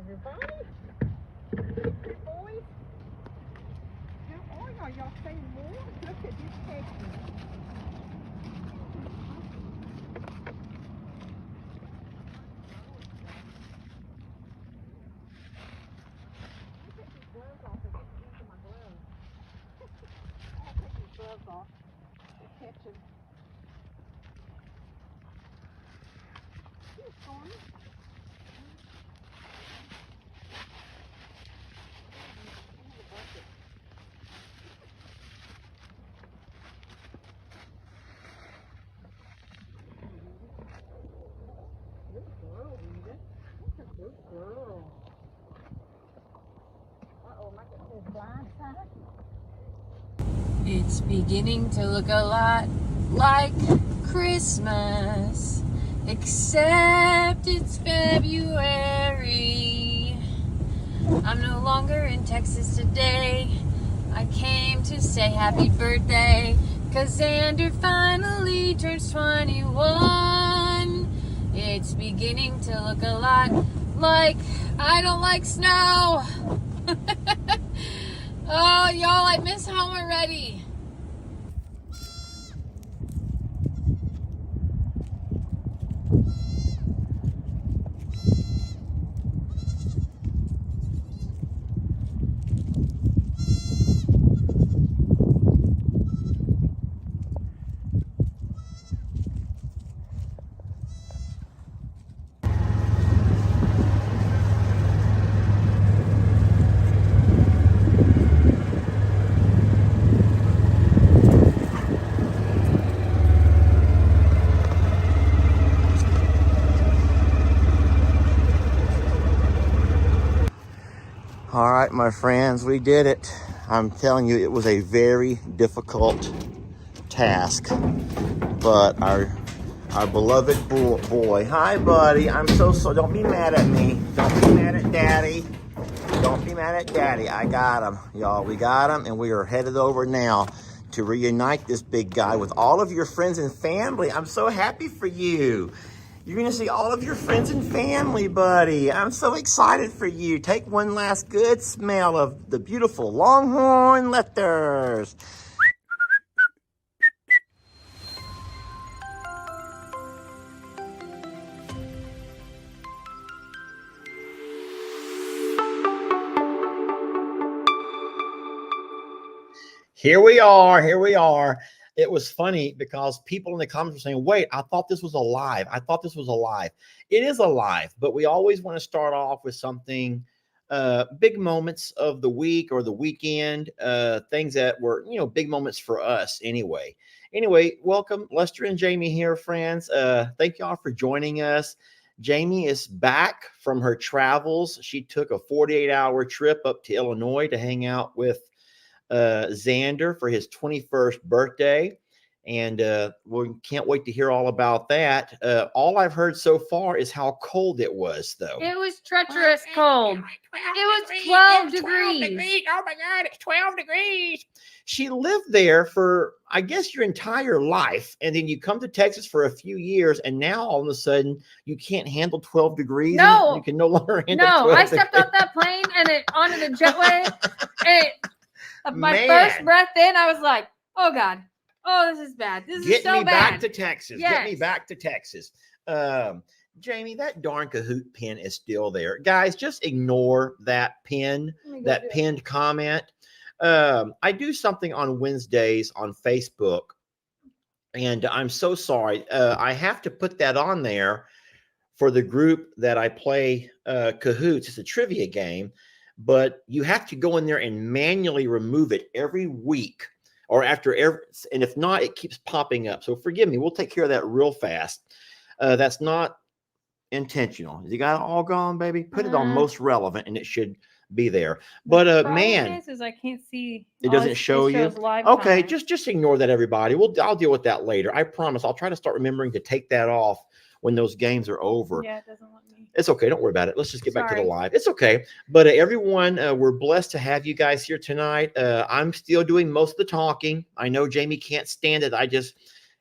everybody. Boys, how are y'all? Y'all staying warm? Look at this Texas. Gloves off. They're using my gloves. I'll take these gloves off. They're catching. Here's Stormy. Good girl, Rita. That's a good girl. Uh-oh, am I getting this blind side? It's beginning to look a lot like Christmas, except it's February. I'm no longer in Texas today. I came to say happy birthday, 'cause Xander finally turns 21. It's beginning to look a lot like I don't like snow. Oh, y'all, I miss home already. All right, my friends, we did it. I'm telling you, it was a very difficult task, but our beloved boy. Hi, buddy. I'm so don't be mad at me. Don't be mad at Daddy. Don't be mad at Daddy. I got him, y'all. We got him, and we are headed over now to reunite this big guy with all of your friends and family. I'm so happy for you. You're going to see all of your friends and family, buddy. I'm so excited for you. Take one last good smell of the beautiful Longhorn letters. Here we are. It was funny because people in the comments were saying, wait, I thought this was alive. It is alive, but we always want to start off with something, big moments of the week or the weekend, things that were, big moments for us anyway. Anyway, welcome. Lester and Jamie here, friends. Thank y'all for joining us. Jamie is back from her travels. She took a 48-hour trip up to Illinois to hang out with Xander for his 21st birthday, and we can't wait to hear all about that. All I've heard so far is how cold it was, though. It was treacherous cold. It was 12 degrees. Oh my God, it's 12 degrees. She lived there for, I guess, your entire life, and then you come to Texas for a few years, and now all of a sudden you can't handle 12 degrees. No, you can no longer handle. No, 12 I stepped off that plane and it onto the jetway, and my first breath in, I was like, "Oh God, oh this is bad. This is so bad." Get me back to Texas. Yes. Get me back to Texas. Jamie, that darn Kahoot pin is still there, guys. Just ignore that pin, that pinned comment. I do something on Wednesdays on Facebook, and I'm so sorry. I have to put that on there for the group that I play Kahoots. It's a trivia game, but you have to go in there and manually remove it every week or after every, and if not, it keeps popping up. So forgive me. We'll take care of that real fast. That's not intentional. You got it all gone, baby? Put it on most relevant and it should be there. But man, is I can't see. It doesn't show you. Okay, just ignore that, everybody. I'll deal with that later. I promise. I'll try to start remembering to take that off when those games are over. Yeah, it doesn't let me. It's okay. Don't worry about it. Let's just get back to the live. It's okay. But everyone, we're blessed to have you guys here tonight. I'm still doing most of the talking. I know Jamie can't stand it. I just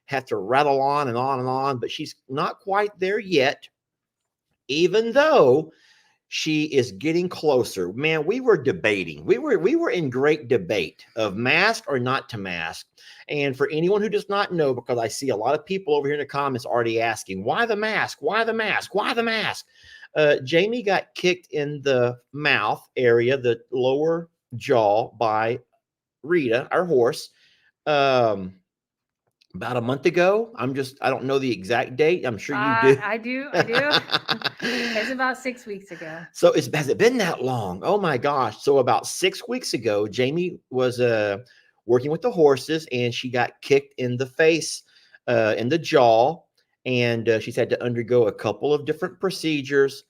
have to rattle on and on and on, but she's not quite there yet, even though she is getting closer. Man, we were debating. We were in great debate of mask or not to mask. And for anyone who does not know, because I see a lot of people over here in the comments already asking, why the mask? Why the mask? Why the mask? Jamie got kicked in the mouth area, the lower jaw, by Rita, our horse, about a month ago. I don't know the exact date. I'm sure you do. I do. It's about 6 weeks ago. So has it been that long? Oh my gosh. So about 6 weeks ago, Jamie was working with the horses, and she got kicked in the face, in the jaw. And she's had to undergo a couple of different procedures,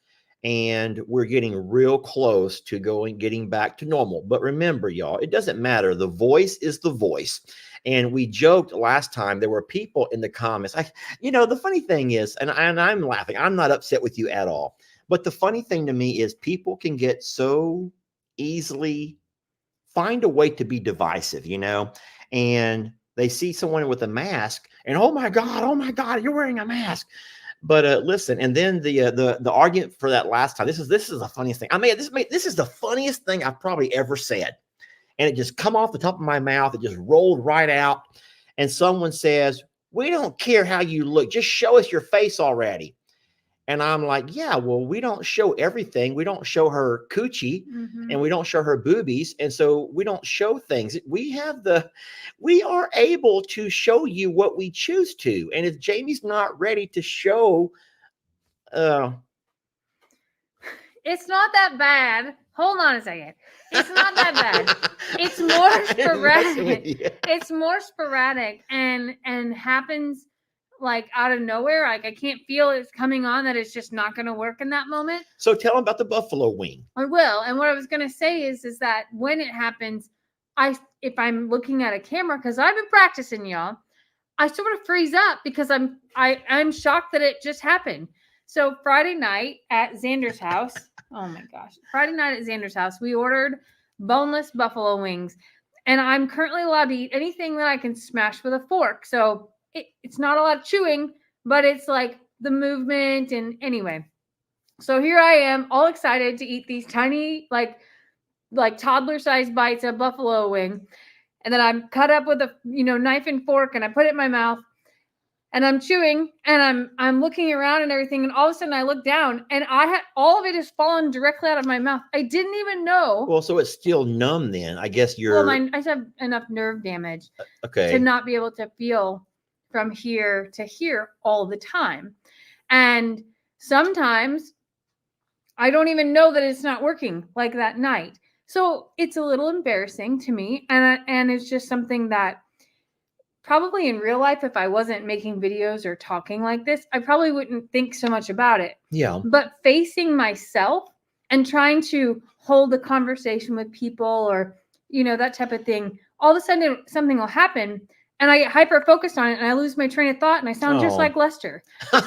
and we're getting real close to getting back to normal. But remember, y'all, it doesn't matter. The voice is the voice. And we joked last time, there were people in the comments. The funny thing is, and I'm laughing, I'm not upset with you at all. But the funny thing to me is people can get so easily find a way to be divisive, and they see someone with a mask and, oh my God, you're wearing a mask. But listen, and then the argument for that last time, this is the funniest thing. This is the funniest thing I've probably ever said. And it just come off the top of my mouth. It just rolled right out. And someone says, we don't care how you look. Just show us your face already. And I'm like, yeah, well, we don't show everything. We don't show her coochie, and we don't show her boobies. And so we don't show things. We are able to show you what we choose to. And if Jamie's not ready to show, it's not that bad. Hold on a second. It's not that bad. It's more sporadic. It's more sporadic and happens like out of nowhere. Like I can't feel it's coming on, that it's just not going to work in that moment. So tell them about the buffalo wing. I will. And what I was going to say is that when it happens, if I'm looking at a camera, because I've been practicing, y'all, I sort of freeze up because I'm shocked that it just happened. So Friday night at Xander's house, oh my gosh, Friday night at Xander's house, we ordered boneless buffalo wings, and I'm currently allowed to eat anything that I can smash with a fork. So it's not a lot of chewing, but it's like the movement. And anyway, so here I am all excited to eat these tiny, like toddler sized bites of buffalo wing. And then I'm cut up with a, knife and fork, and I put it in my mouth, and I'm chewing, and I'm looking around and everything. And all of a sudden I look down, and all of it has fallen directly out of my mouth. I didn't even know. Well, so it's still numb then. I guess I just have enough nerve damage to not be able to feel from here to here all the time. And sometimes I don't even know that it's not working, like that night. So it's a little embarrassing to me. And it's just something that probably in real life, if I wasn't making videos or talking like this, I probably wouldn't think so much about it. Yeah. But facing myself and trying to hold a conversation with people, or, that type of thing, all of a sudden something will happen, and I get hyper focused on it, and I lose my train of thought, and I sound just like Lester. So.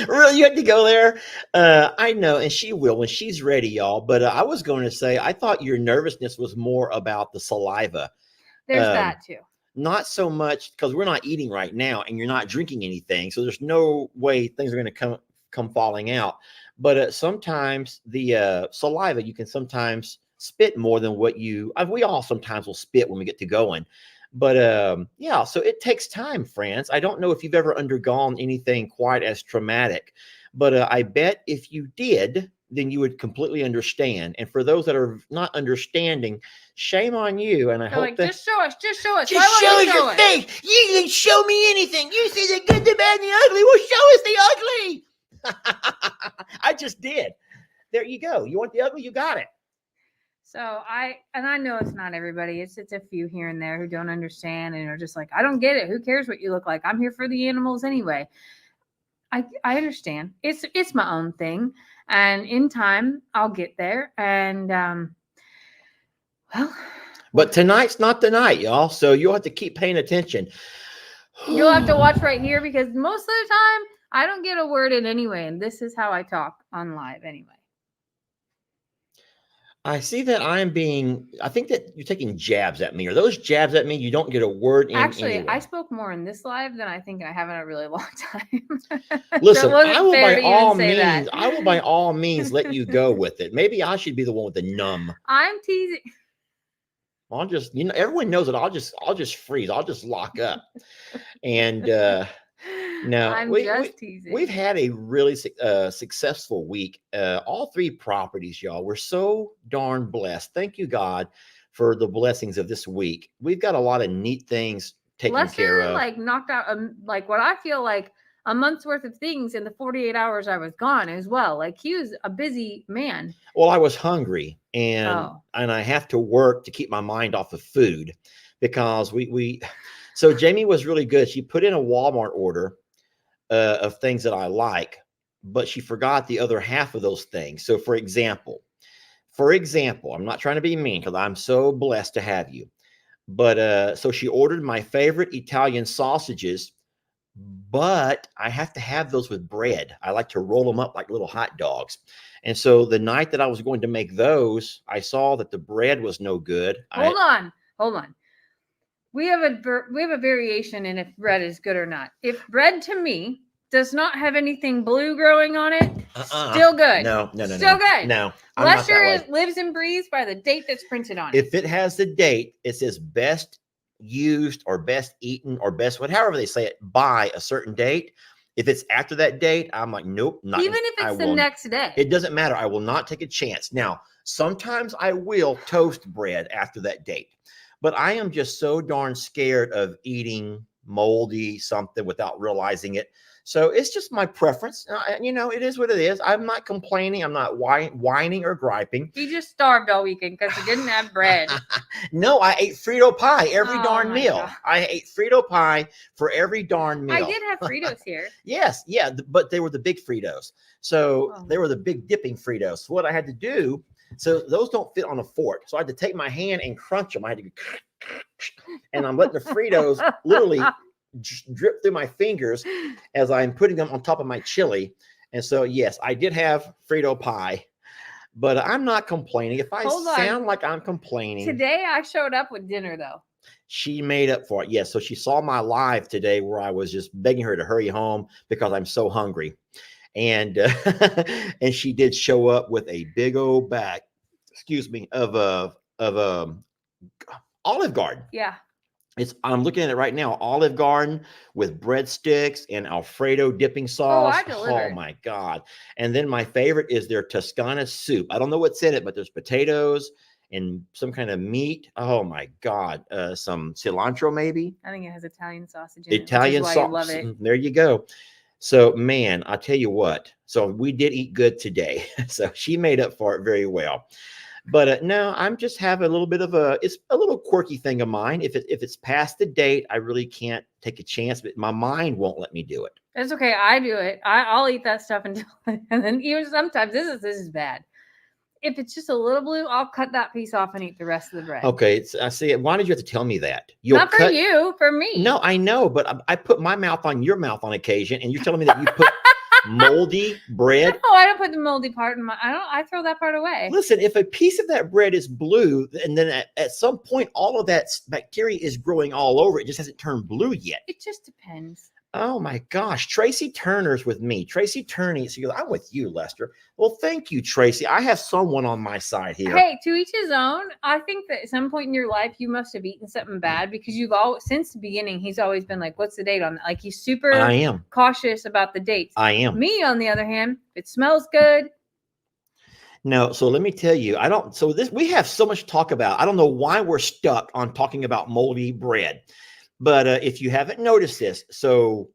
Really, you had to go there? I know, and she will when she's ready, y'all. But I was going to say, I thought your nervousness was more about the saliva. There's that too. Not so much because we're not eating right now, and you're not drinking anything, so there's no way things are going to come falling out. But sometimes the saliva, you can sometimes spit more than what we all sometimes will spit when we get to going. But yeah, so it takes time, friends. I don't know if you've ever undergone anything quite as traumatic, but I bet if you did, then you would completely understand. And for those that are not understanding, shame on you. And I hope that just show us. Just show us your face. You can show me anything. You see the good, the bad, and the ugly. Well, show us the ugly. I just did. There you go. You want the ugly? You got it. So I know it's not everybody. It's a few here and there who don't understand and are just like, I don't get it. Who cares what you look like? I'm here for the animals anyway. I understand. It's my own thing, and in time I'll get there. And well, but tonight's not the night, y'all. So you'll have to keep paying attention. You'll have to watch right here, because most of the time I don't get a word in anyway, and this is how I talk on live anyway. I see that I think that you're taking jabs at me. Are those jabs at me? You don't get a word in Actually, anyway. I spoke more in this live than I think I have in a really long time. So Listen, it wasn't fair to even say that. I will by all means let you go with it. Maybe I should be the one with the numb. I'm teasing. I'll just, everyone knows that I'll just freeze. I'll just lock up. And no, I'm just teasing. we've had a really successful week. All three properties, y'all. We're so darn blessed. Thank you, God, for the blessings of this week. We've got a lot of neat things taken care Lester of. like knocked out like what I feel like a month's worth of things in the 48 hours I was gone as well. Like he was a busy man. Well, I was hungry and Oh. I have to work to keep my mind off of food because so Jamie was really good. She put in a Walmart order of things that I like, but she forgot the other half of those things. So for example, I'm not trying to be mean because I'm so blessed to have you. But so she ordered my favorite Italian sausages, but I have to have those with bread. I like to roll them up like little hot dogs. And so the night that I was going to make those, I saw that the bread was no good. Hold on. We have a variation in if bread is good or not. If bread to me does not have anything blue growing on it, still good. No. Still good. No. Lester lives and breathes by the date that's printed on it. If it has the date, it says best used or best eaten or best however they say it by a certain date. If it's after that date, I'm like, nope, not even if it's the next day. It doesn't matter. I will not take a chance. Now, sometimes I will toast bread after that date, but I am just so darn scared of eating moldy something without realizing it. So it's just my preference. It is what it is. I'm not complaining. I'm not whining or griping. He just starved all weekend because he didn't have bread. No, I ate Frito pie every darn meal. God. I ate Frito pie for every darn meal. I did have Fritos here. Yes, yeah, but they were the big Fritos. So they were the big dipping Fritos. So what I had to do, so those don't fit on a fork. So I had to take my hand and crunch them. I had to go, and I'm letting the Fritos literally drip through my fingers as I'm putting them on top of my chili. And so, yes, I did have Frito pie, but I'm not complaining. If I sound like I'm complaining. Today I showed up with dinner though. She made up for it. Yes. So she saw my live today where I was just begging her to hurry home because I'm so hungry. And, and she did show up with a big old bag, of Olive Garden. Yeah. I'm looking at it right now. Olive Garden with breadsticks and Alfredo dipping sauce. I delivered. Oh my God. And then my favorite is their Toscana soup. I don't know what's in it, but there's potatoes and some kind of meat. Oh my God. Some cilantro, maybe. I think it has Italian sausage in it. Italian sauce. Love it. There you go. So man, I'll tell you what. So we did eat good today. So she made up for it very well. But no, I'm just having a little bit of it's a little quirky thing of mine. If it's past the date, I really can't take a chance, but my mind won't let me do it. It's okay. I do it. I'll eat that stuff until, and then even sometimes this is bad. If it's just a little blue, I'll cut that piece off and eat the rest of the bread. Okay. I see. Why did you have to tell me that? Not for you, for me. No, I know, but I put my mouth on your mouth on occasion, and you're telling me that you put moldy bread. No, I don't put the moldy part in I throw that part away. Listen, if a piece of that bread is blue, and then at some point all of that bacteria is growing all over it, just hasn't turned blue yet. It just depends. Oh my gosh, Tracy Turner's with me. Tracy Turney. So I'm with you, Lester. Well, thank you, Tracy. I have someone on my side here. Hey, to each his own. I think that at some point in your life you must have eaten something bad because you've always, since the beginning, he's always been like, "What's the date on that?" Like he's super cautious about the dates. I am. Me, on the other hand, if it smells good. No, so let me tell you, we have so much to talk about. I don't know why we're stuck on talking about moldy bread. But if you haven't noticed this, so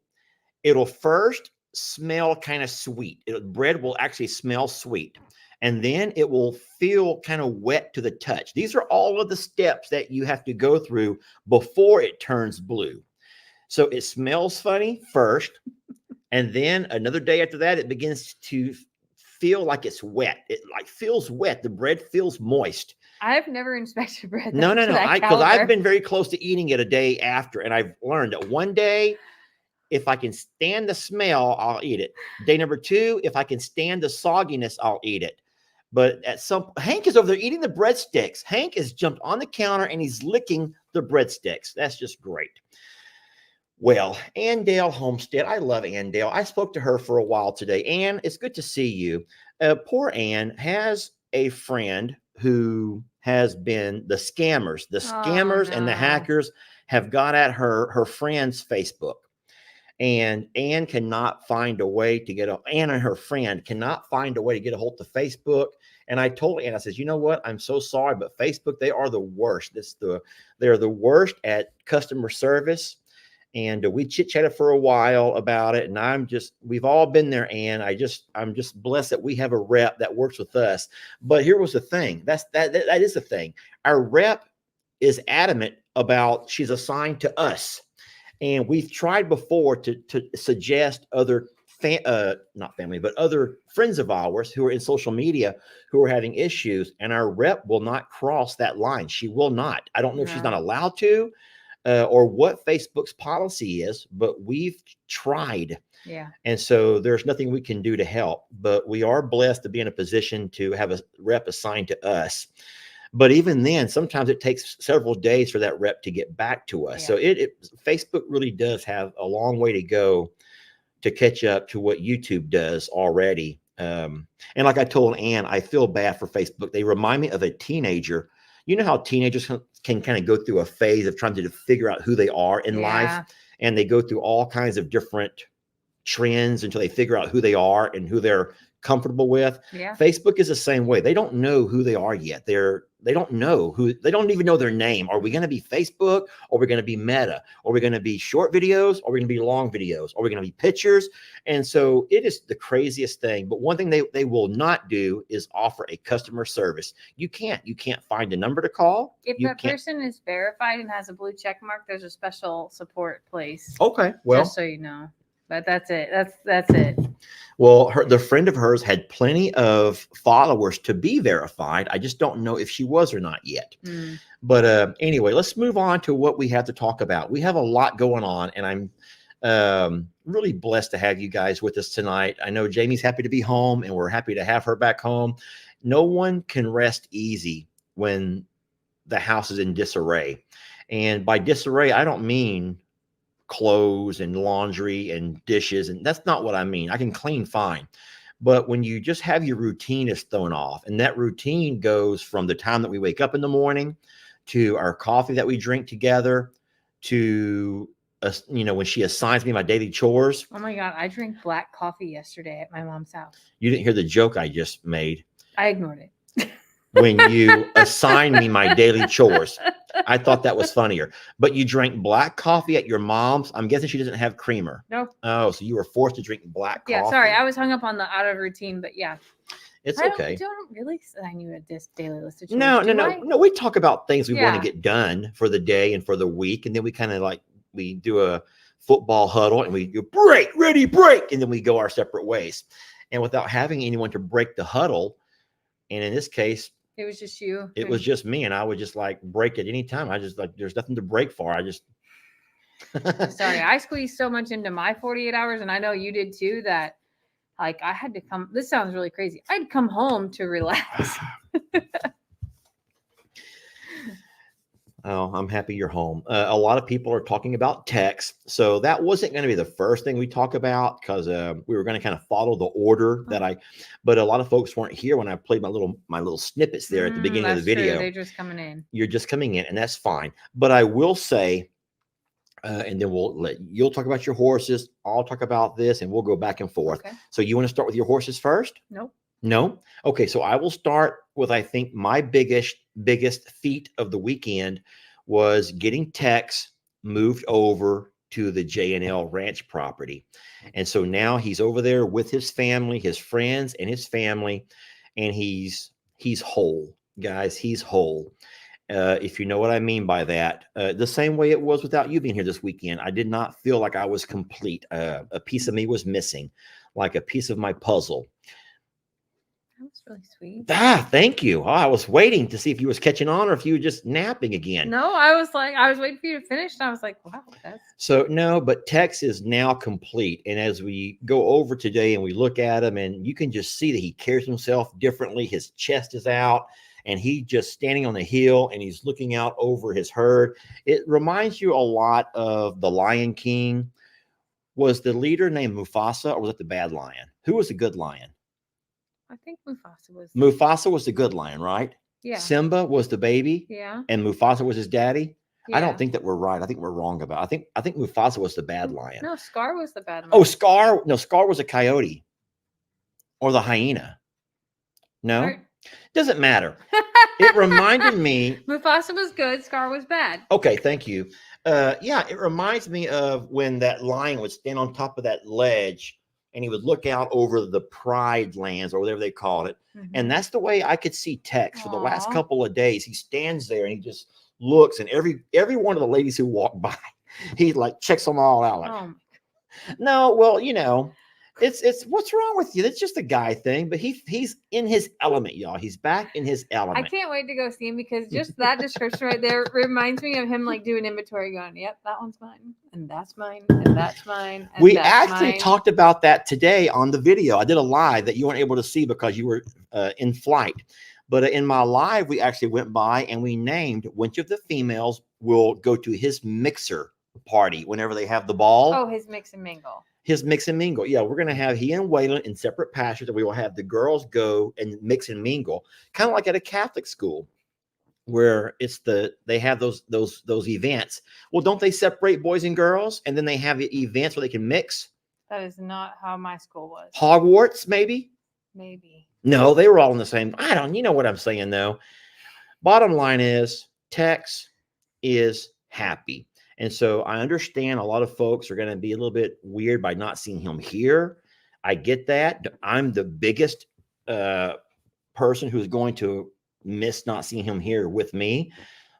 it'll first smell kind of sweet. Bread will actually smell sweet. And then it will feel kind of wet to the touch. These are all of the steps that you have to go through before it turns blue. So it smells funny first. And then another day after that, it begins to feel like it's wet. It like feels wet. The bread feels moist. I've never inspected bread. No. Because I've been very close to eating it a day after, and I've learned that one day, if I can stand the smell, I'll eat it. Day number 2, if I can stand the sogginess, I'll eat it. But at some, Hank is over there eating the breadsticks. Hank has jumped on the counter and he's licking the breadsticks. That's just great. Well, Andale Homestead, I love Andale. I spoke to her for a while today. Ann, it's good to see you. Poor Ann has a friend who has been the scammers. The scammers and the hackers have got at her friend's Facebook. And Ann cannot find a way to get Ann and her friend cannot find a way to get a hold of Facebook. And I told Ann, I said, you know what? I'm so sorry, but Facebook, they are the worst. They're the worst at customer service. And we chit-chatted for a while about it. And we've all been there, Ann. I'm just blessed that we have a rep that works with us. But here was the thing. That is the thing. Our rep is adamant about she's assigned to us. And we've tried before to suggest other not family, but other friends of ours who are in social media who are having issues, and our rep will not cross that line. She will not. I don't know if she's not allowed to, or what Facebook's policy is, but we've tried. Yeah. And so there's nothing we can do to help, but we are blessed to be in a position to have a rep assigned to us. But even then, sometimes it takes several days for that rep to get back to us. Yeah. So Facebook really does have a long way to go to catch up to what YouTube does already. And like I told Ann, I feel bad for Facebook. They remind me of a teenager. You know how teenagers can kind of go through a phase of trying to figure out who they are in life, and they go through all kinds of different trends until they figure out who they are and who they're comfortable with. Yeah. Facebook is the same way. They don't know who they are yet. They don't know they don't even know their name. Are we going to be Facebook? Or are we going to be Meta? Or are we going to be short videos? Or are we going to be long videos? Or are we going to be pictures? And so it is the craziest thing. But one thing they will not do is offer a customer service. You can't find a number to call. If that person is verified and has a blue check mark, there's a special support place. Okay. Well, just so you know. But that's it. That's it. Well, the friend of hers had plenty of followers to be verified. I just don't know if she was or not yet. But anyway, let's move on to what we have to talk about. We have a lot going on, and I'm really blessed to have you guys with us tonight. I know Jamie's happy to be home, and we're happy to have her back home. No one can rest easy when the house is in disarray. And by disarray, I don't mean clothes and laundry and dishes, and that's not what I mean. I can clean fine, but when you just have your routine is thrown off, and that routine goes from the time that we wake up in the morning to our coffee that we drink together to when she assigns me my daily chores. Oh my God, I drank black coffee yesterday at my mom's house. You didn't hear the joke I just made. I ignored it. When you assign me my daily chores, I thought that was funnier. But you drank black coffee at your mom's. I'm guessing she doesn't have creamer. No. Oh, so you were forced to drink black coffee. Yeah, sorry. I was hung up on the out of routine, but yeah. It's okay. I don't really assign you a daily list of chores. No. We talk about things we want to get done for the day and for the week. And then we kind of we do a football huddle and we go break, ready, break. And then we go our separate ways. And without having anyone to break the huddle, and in this case, it was just you. It was just me, and I would just break at any time. I just there's nothing to break for. I just sorry. I squeezed so much into my 48 hours, and I know you did too, that I had to come. This sounds really crazy. I'd come home to relax. Oh, I'm happy you're home. A lot of people are talking about text. So that wasn't going to be the first thing we talk about because we were going to kind of follow the order but a lot of folks weren't here when I played my little snippets there at the beginning of the video. True. They're just coming in. You're just coming in, and that's fine. But I will say, and then you'll talk about your horses. I'll talk about this, and we'll go back and forth. Okay. So you want to start with your horses first? Nope. No? Okay, so I will start with, I think, my biggest feat of the weekend was getting Tex moved over to the J&L Ranch property. And so now he's over there with his family, his friends, and his family, and he's whole, guys. He's whole. If you know what I mean by that, the same way it was without you being here this weekend. I did not feel like I was complete. A piece of me was missing, like a piece of my puzzle. really sweet. Thank you. Oh, I was waiting to see if you was catching on or if you were just napping again. No, I was waiting for you to finish, and I was like, wow, that's So no, but Tex is now complete. And as we go over today and we look at him, and you can just see that he carries himself differently. His chest is out, and he just standing on the hill, and he's looking out over his herd. It reminds you a lot of the Lion King. Was the leader named Mufasa, or was it the bad lion? Who was the good lion? I think Mufasa was. Mufasa was the good lion, right? Yeah. Simba was the baby, Yeah. and Mufasa was his daddy. Yeah. I don't think that we're right. I think we're wrong about. I think Mufasa was the bad lion. No, Scar was the bad one. Oh, Scar. No, Scar was a coyote or the hyena. No, Right. doesn't matter. It reminded me. Mufasa was good. Scar was bad. Okay, thank you. Yeah, it reminds me of when that lion would stand on top of that ledge and he would look out over the Pride Lands or whatever they called it. And that's the way I could see Tex for the last Aw. couple of days. He stands there and he just looks, and every one of the ladies who walk by, he like checks them all out. Like, Oh, no, well, it's what's wrong with you? It's just a guy thing, but he's in his element, y'all. He's back in his I element. can't wait to go see him because just that description right there reminds me of him like doing inventory, going, "Yep, that one's mine, and that's mine, and that's mine." And We that's actually mine." talked about that today on the video. I did a live that you weren't able to see because you were in flight. But in my live, we actually went by and we named which of the females will go to his mixer party whenever they have the ball. Oh, his mix and mingle. His mix and mingle. Yeah, we're going to have he and Waylon in separate pastures, and we will have the girls go and mix and mingle, kind of like at a Catholic school where they have those events. Well, don't they separate boys and girls and then they have events where they can mix? That is not how my school was. Hogwarts, maybe? Maybe. No, they were all in the same. You know what I'm saying though. Bottom line is Tex is happy. And so I understand a lot of folks are going to be a little bit weird by not seeing him here. I get that. I'm the biggest person who's going to miss not seeing him here with me.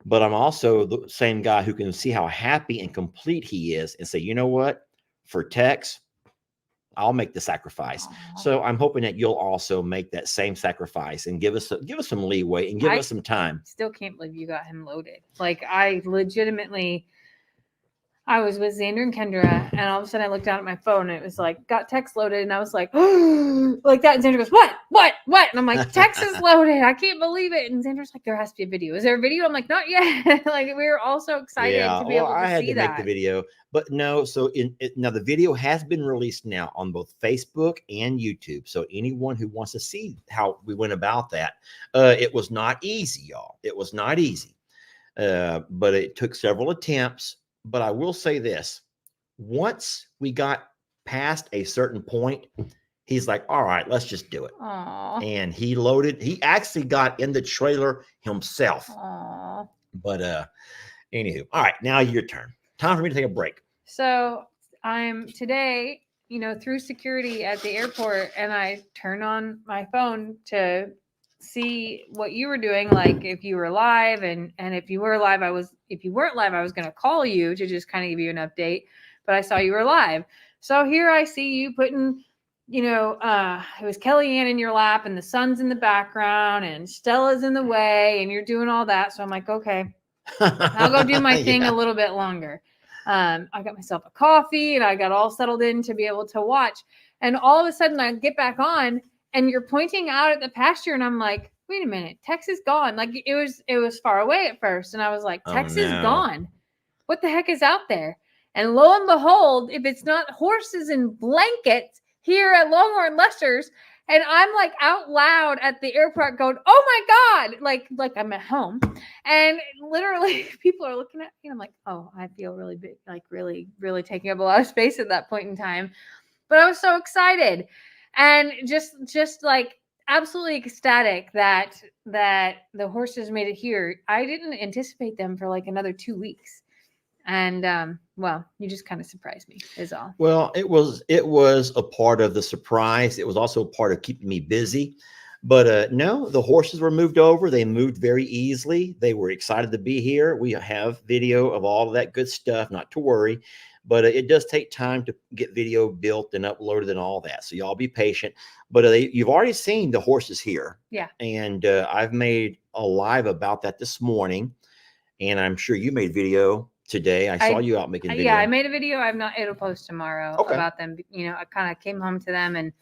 But I'm also the same guy who can see how happy and complete he is and say, you know what? For Tex, I'll make the sacrifice. Aw. So I'm hoping that you'll also make that same sacrifice and give us some leeway and give us some time. Still can't believe you got him loaded. Like I was with Xander and Kendra, and all of a sudden I looked down at my phone and it was like, got text loaded, and I was like, like that. And Xander goes, what? And I'm like, text is loaded. I can't believe it. And Xander's like, there has to be a video. Is there a video? I'm like, not yet. Like we were all so excited to be able to I had see to that. make the video, but no. So now the video has been released now on both Facebook and YouTube. So anyone who wants to see how we went about that, it was not easy, y'all. It was not easy, but it took several attempts. But I will say this, once we got past a certain point, he's like, all right, let's just do it. Aww. And he actually got in the trailer himself. Aww. But anywho, all right, now your turn. Time for me to take a break. So I'm today, through security at the airport, and I turn on my phone to see what you were doing, like if you were live, and if you were live, if you weren't live, I was going to call you to just kind of give you an update, but I saw you were live. So here I see you putting, it was Kellyanne in your lap, and the sun's in the background, and Stella's in the way, and you're doing all that. So I'm like, okay, I'll go do my thing a little bit longer. I got myself a coffee and I got all settled in to be able to watch. And all of a sudden I get back on and you're pointing out at the pasture, and I'm like, wait a minute, Tex is gone. Like it was far away at first. And I was like, Tex is gone. What the heck is out there? And lo and behold, if it's not horses and blankets here at Longhorn Lester's, and I'm like out loud at the airport going, oh my God, like I'm at home. And literally people are looking at me and I'm like, oh, I feel really big, like really, really taking up a lot of space at that point in time. But I was so excited and just like absolutely ecstatic that the horses made it here. I didn't anticipate them for like another 2 weeks. And well, you just kind of surprised me is all. Well, it was a part of the surprise. It was also a part of keeping me busy. But no, the horses were moved over. They moved very easily. They were excited to be here. We have video of all of that good stuff, not to worry. But it does take time to get video built and uploaded and all that. So y'all be patient. But you've already seen the horses here. Yeah. And I've made a live about that this morning. And I'm sure you made video today. I saw you out making video. Yeah, I made a video. It'll post tomorrow Okay. about them. You know, I kind of came home to them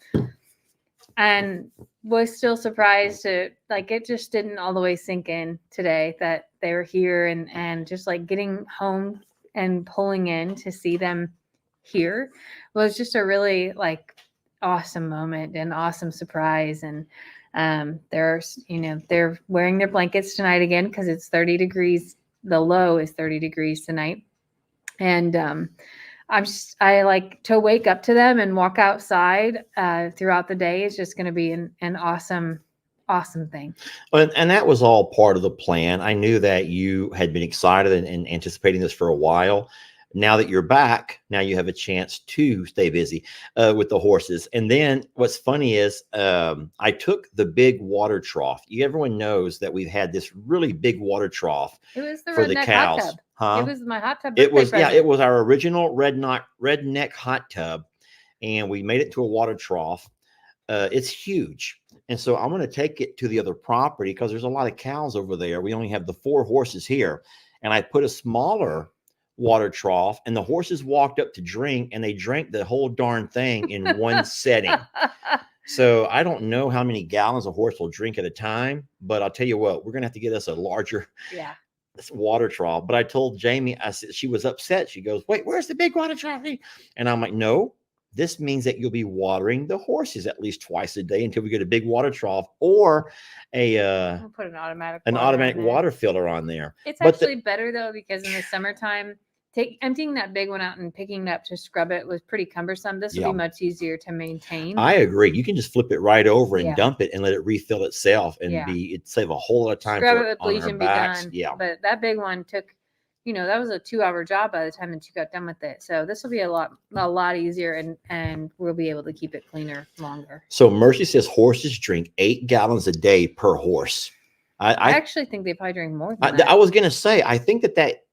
and was still surprised to, like, it just didn't all the way sink in today that they were here, and just like getting home and pulling in to see them here was just a really like awesome moment and awesome surprise. And they're wearing their blankets tonight again because it's 30 degrees. The low is 30 degrees tonight. And I like to wake up to them and walk outside throughout the day. Is just going to be an awesome thing. And that was all part of the plan. I knew that you had been excited and anticipating this for a while. Now that you're back, now you have a chance to stay busy with the horses. And then what's funny is I took the big water trough. Everyone knows that we've had this really big water trough. It was the for the redneck cows. hot tub. Huh? It was my hot tub. It was, present. it was our original redneck hot tub, and we made it to a water trough. It's huge. And so I'm going to take it to the other property because there's a lot of cows over there. We only have the 4 horses here. And I put a smaller water trough, and the horses walked up to drink, and they drank the whole darn thing in one setting. So I don't know how many gallons a horse will drink at a time, but I'll tell you what, we're going to have to get us a larger water trough. But I told Jamie, I said, she was upset. She goes, wait, where's the big water trough? And I'm like, no, this means that you'll be watering the horses at least twice a day until we get a big water trough or We'll put an automatic water filter on there. It's actually better though, because in the summertime, emptying that big one out and picking it up to scrub it was pretty cumbersome. This will be much easier to maintain. I agree. You can just flip it right over and dump it and let it refill itself, and it'd save a whole lot of time. Scrub it with bleach and be backs. done. Yeah. But that big one took, that was a 2-hour job by the time that you got done with it. So this will be a lot easier, and we'll be able to keep it cleaner longer. So Mercy says horses drink 8 gallons a day per horse. I actually think they probably drink more than that. I was going to say, I think that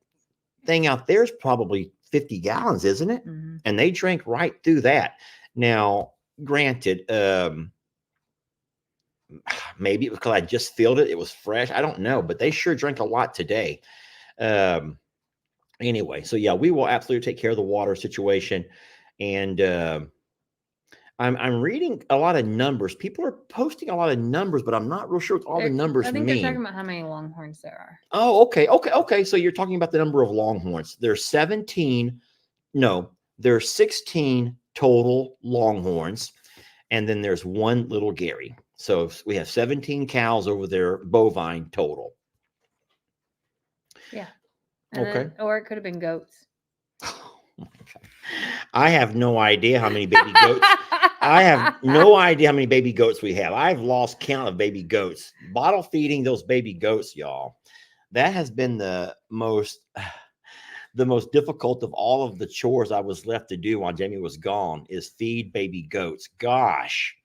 thing out there is probably 50 gallons, isn't it? Mm-hmm. And they drank right through that. Now, granted, maybe because I just filled it, it was fresh. I don't know, but they sure drank a lot today. Anyway, so yeah, we will absolutely take care of the water situation. And I'm reading a lot of numbers. People are posting a lot of numbers, but I'm not real sure what all the numbers mean. I think they're talking about how many longhorns there are. Oh, okay. So you're talking about the number of longhorns. There's 16 total longhorns, and then there's 1 little Gary. So we have 17 cows over there, bovine total. Yeah. Or it could have been goats. I have no idea how many baby goats. I have no idea how many baby goats we have. I've lost count of baby goats. Bottle feeding those baby goats, y'all. That has been the most difficult of all of the chores I was left to do while Jamie was gone, is feed baby goats. Gosh.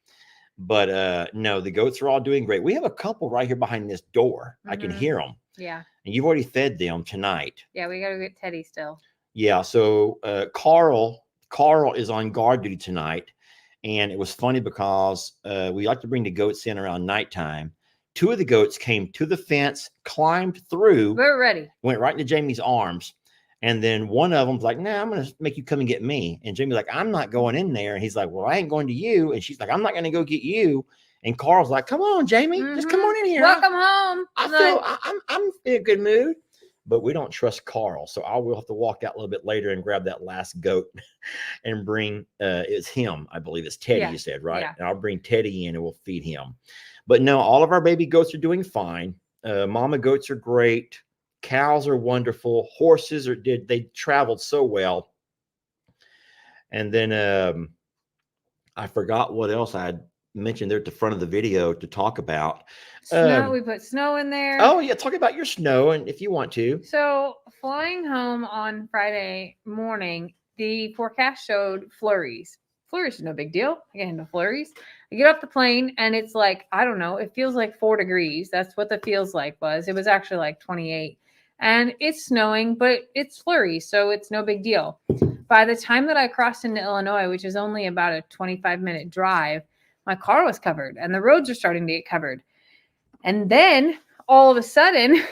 But no, the goats are all doing great. We have a couple right here behind this door. Mm-hmm. I can hear them. Yeah. And you've already fed them tonight. Yeah, we got to get Teddy still. Yeah. So Carl is on guard duty tonight. And it was funny because we like to bring the goats in around nighttime. 2 of the goats came to the fence, climbed through. We're ready. Went right into Jamie's arms. And then one of them's like, nah, I'm going to make you come and get me. And Jamie's like, I'm not going in there. And he's like, well, I ain't going to you. And she's like, I'm not going to go get you. And Carl's like, come on, Jamie, just come on in here. Welcome home. I'm in a good mood. But we don't trust Carl. So I will have to walk out a little bit later and grab that last goat and bring, it's him. I believe it's Teddy, you said, right? Yeah. And I'll bring Teddy in and we'll feed him. But no, all of our baby goats are doing fine. Mama goats are great. Cows are wonderful. Horses they traveled so well. And then I forgot what else I had mentioned there at the front of the video to talk about. Snow, we put snow in there. Oh yeah, talk about your snow, and if you want to. So flying home on Friday morning, the forecast showed flurries. Flurries is no big deal. I get into flurries. I get off the plane and it's like, I don't know, it feels like 4 degrees. That's what the feels like was. It was actually like 28. And it's snowing, but it's flurry, so it's no big deal. By the time that I crossed into Illinois, which is only about a 25-minute drive, my car was covered and the roads are starting to get covered. And then all of a sudden,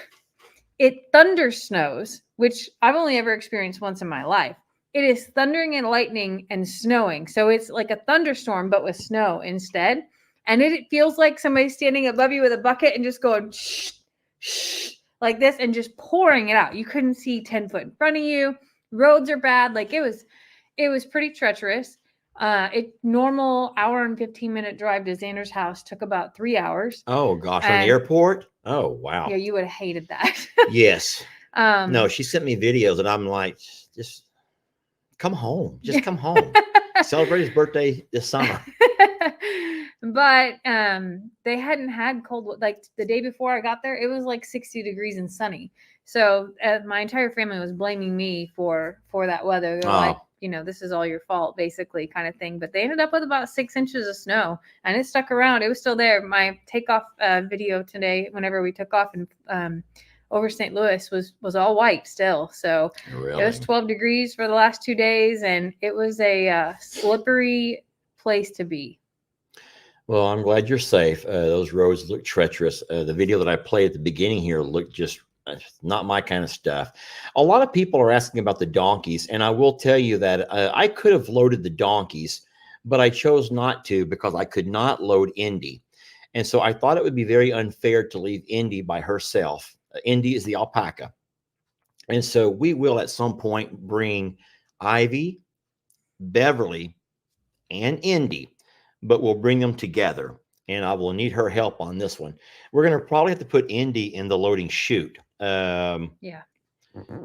it thunder snows, which I've only ever experienced once in my life. It is thundering and lightning and snowing. So it's like a thunderstorm, but with snow instead. And it feels like somebody's standing above you with a bucket and just going shh, shh, like this and just pouring it out. You couldn't see 10 foot in front of you. Roads are bad. Like it was pretty treacherous. Normal hour and 15-minute drive to Xander's house took about 3 hours. Oh gosh, from the airport? Oh wow. Yeah, you would have hated that. Yes. No, she sent me videos and I'm like, just come home. Just come home. Celebrate his birthday this summer. But they hadn't had cold, like the day before I got there, it was like 60 degrees and sunny. So my entire family was blaming me for that weather. They're like, this is all your fault, basically, kind of thing. But they ended up with about 6 inches of snow, and it stuck around. It was still there. My takeoff video today, whenever we took off and over St. Louis, was all white still. So Really? It was 12 degrees for the last 2 days, and it was a slippery place to be. Well, I'm glad you're safe. Those roads look treacherous. The video that I played at the beginning here looked just not my kind of stuff. A lot of people are asking about the donkeys, and I will tell you that I could have loaded the donkeys, but I chose not to because I could not load Indy. And so I thought it would be very unfair to leave Indy by herself. Indy is the alpaca. And so we will at some point bring Ivy, Beverly, and Indy, but we'll bring them together. And I will need her help on this one. We're going to probably have to put Indy in the loading chute. Yeah,